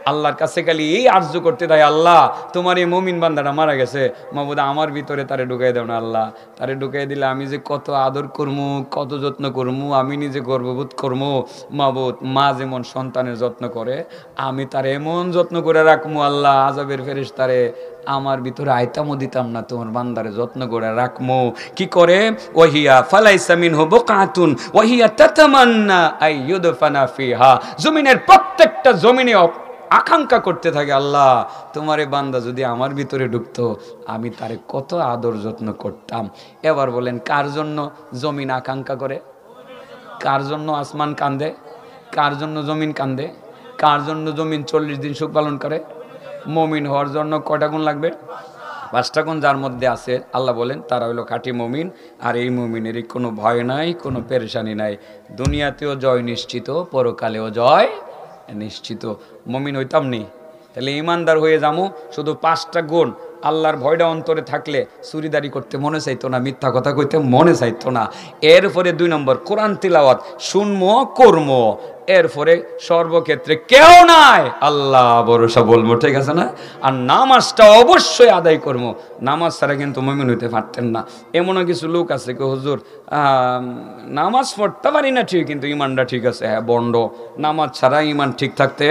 Speaker 1: আল্লাহর কাছে খালি এই আরজ করতে দেয়, আল্লাহ তোমার এই মুমিন বান্দাটা মারা গেছে, মাবুদ আমার ভিতরে তারে ঢুকাই দাও না আল্লাহ। তারে ঢুকাই দিলে আমি যে কত আদর করমু, কত যত্ন করমু, আমি নিজে গর্ববোধ করমু। মাবুদ, মা যেমন সন্তানের যত্ন করে, আমি তারে এমন যত্ন করে রাখমু আল্লাহ, আযাবের ফেরেশতারে আমার ভিতরে আইতামও দিতাম না, তোমার বান্দারে যত্ন করে রাখমু। কি করে? ওয়াহিয়া ফালাইসা মিনহু বুকাতুন ওয়াহিয়া তাতামান্না আইয়ুদফানা ফিহা, জমিনের প্রত্যেকটা জমিনে আকাঙ্ক্ষা করতে থাকে, আল্লাহ তোমার এই বান্দা যদি আমার ভিতরে ঢুকতো, আমি তারে কত আদর যত্ন করতাম। এবার বলেন, কার জন্য জমিন আকাঙ্ক্ষা করে? কার জন্য আসমান কান্দে? কার জন্য জমিন কান্দে? কার জন্য জমিন 40 দিন সুখ পালন করে? মুমিন হওয়ার জন্য কয়টা গুণ লাগবে? 5টা গুণ, যার মধ্যে আছে আল্লাহ বলেন তারা হলো খাঁটি মুমিন। আর এই মুমিনেরই কোনো ভয় নাই, কোনো পেরেশানি নাই, দুনিয়াতেও জয় নিশ্চিত, পরকালেও জয় নিশ্চিত। মুমিন হইতাম নি, তাহলে ইমানদার হয়ে যাবো। শুধু 5টা গুণ, আল্লাহর ভয়টা অন্তরে থাকলে চুরিদারি করতে মনে চাইতো না, মিথ্যা কথা কইতে মনে চাইতো না। এরপরে 2 নম্বর, কোরআন তিলাওয়াত শুনবো, করবো। এরপরে সর্বক্ষেত্রে কেউ নাই, আল্লাহ ভরসা বলবো, ঠিক আছে না? আর নামাজটা অবশ্যই আদায় করবো, নামাজ ছাড়া কিন্তু মুমিন হইতে পারতেন না। এমনও কিছু লোক আছে কি, হুজুর নামাজ পড়তে পারি না ঠিক, কিন্তু ইমানটা ঠিক আছে। হ্যাঁ, বন্ড, নামাজ ছাড়া ইমান ঠিক থাকতে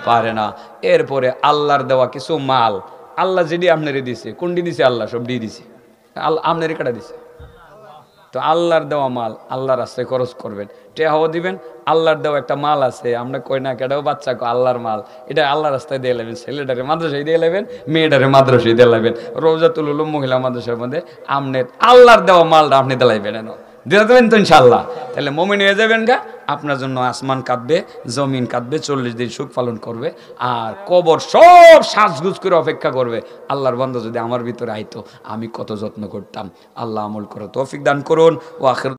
Speaker 1: পারে না। এরপরে আল্লাহর দেওয়া কিছু মাল, আল্লাহ যেটি আপনারে দিছে, কোনটি দিছে? আল্লাহ সব দিয়ে দিছে, আপনারে কাটা দিছে। তো আল্লাহর দেওয়া মাল আল্লাহর রাস্তায় খরচ করবেন, টেহাও দিবেন। আল্লাহর দেওয়া একটা মাল আছে, আমরা কই না কেটাও বাচ্চা আল্লাহর মাল, এটা আল্লাহ রাস্তায় দিয়ে নেবেন। ছেলেটারে মাদ্রাসায় দিয়ে নেবেন, মেয়েটারে মাদ্রাসায় দিয়ে নেবেন, রওজাতুল উলুম মহিলা মাদ্রাসার মধ্যে আপনি আল্লাহর দেওয়া মালটা আপনি দিলাইবেন, দিয়ে দেবেন তো ইনশাআল্লাহ। তাহলে মুমিন হয়ে যাবেন গা। আপনার জন্য আসমান কাঁদবে, জমিন কাঁদবে, 40 দিন সুখ পালন করবে। আর কবর সব সাজগুজ করে অপেক্ষা করবে, আল্লাহর বান্দা যদি আমার ভিতরে আইতো, আমি কত যত্ন করতাম। আল্লাহ আমল করো তৌফিক দান করুন। ও আখির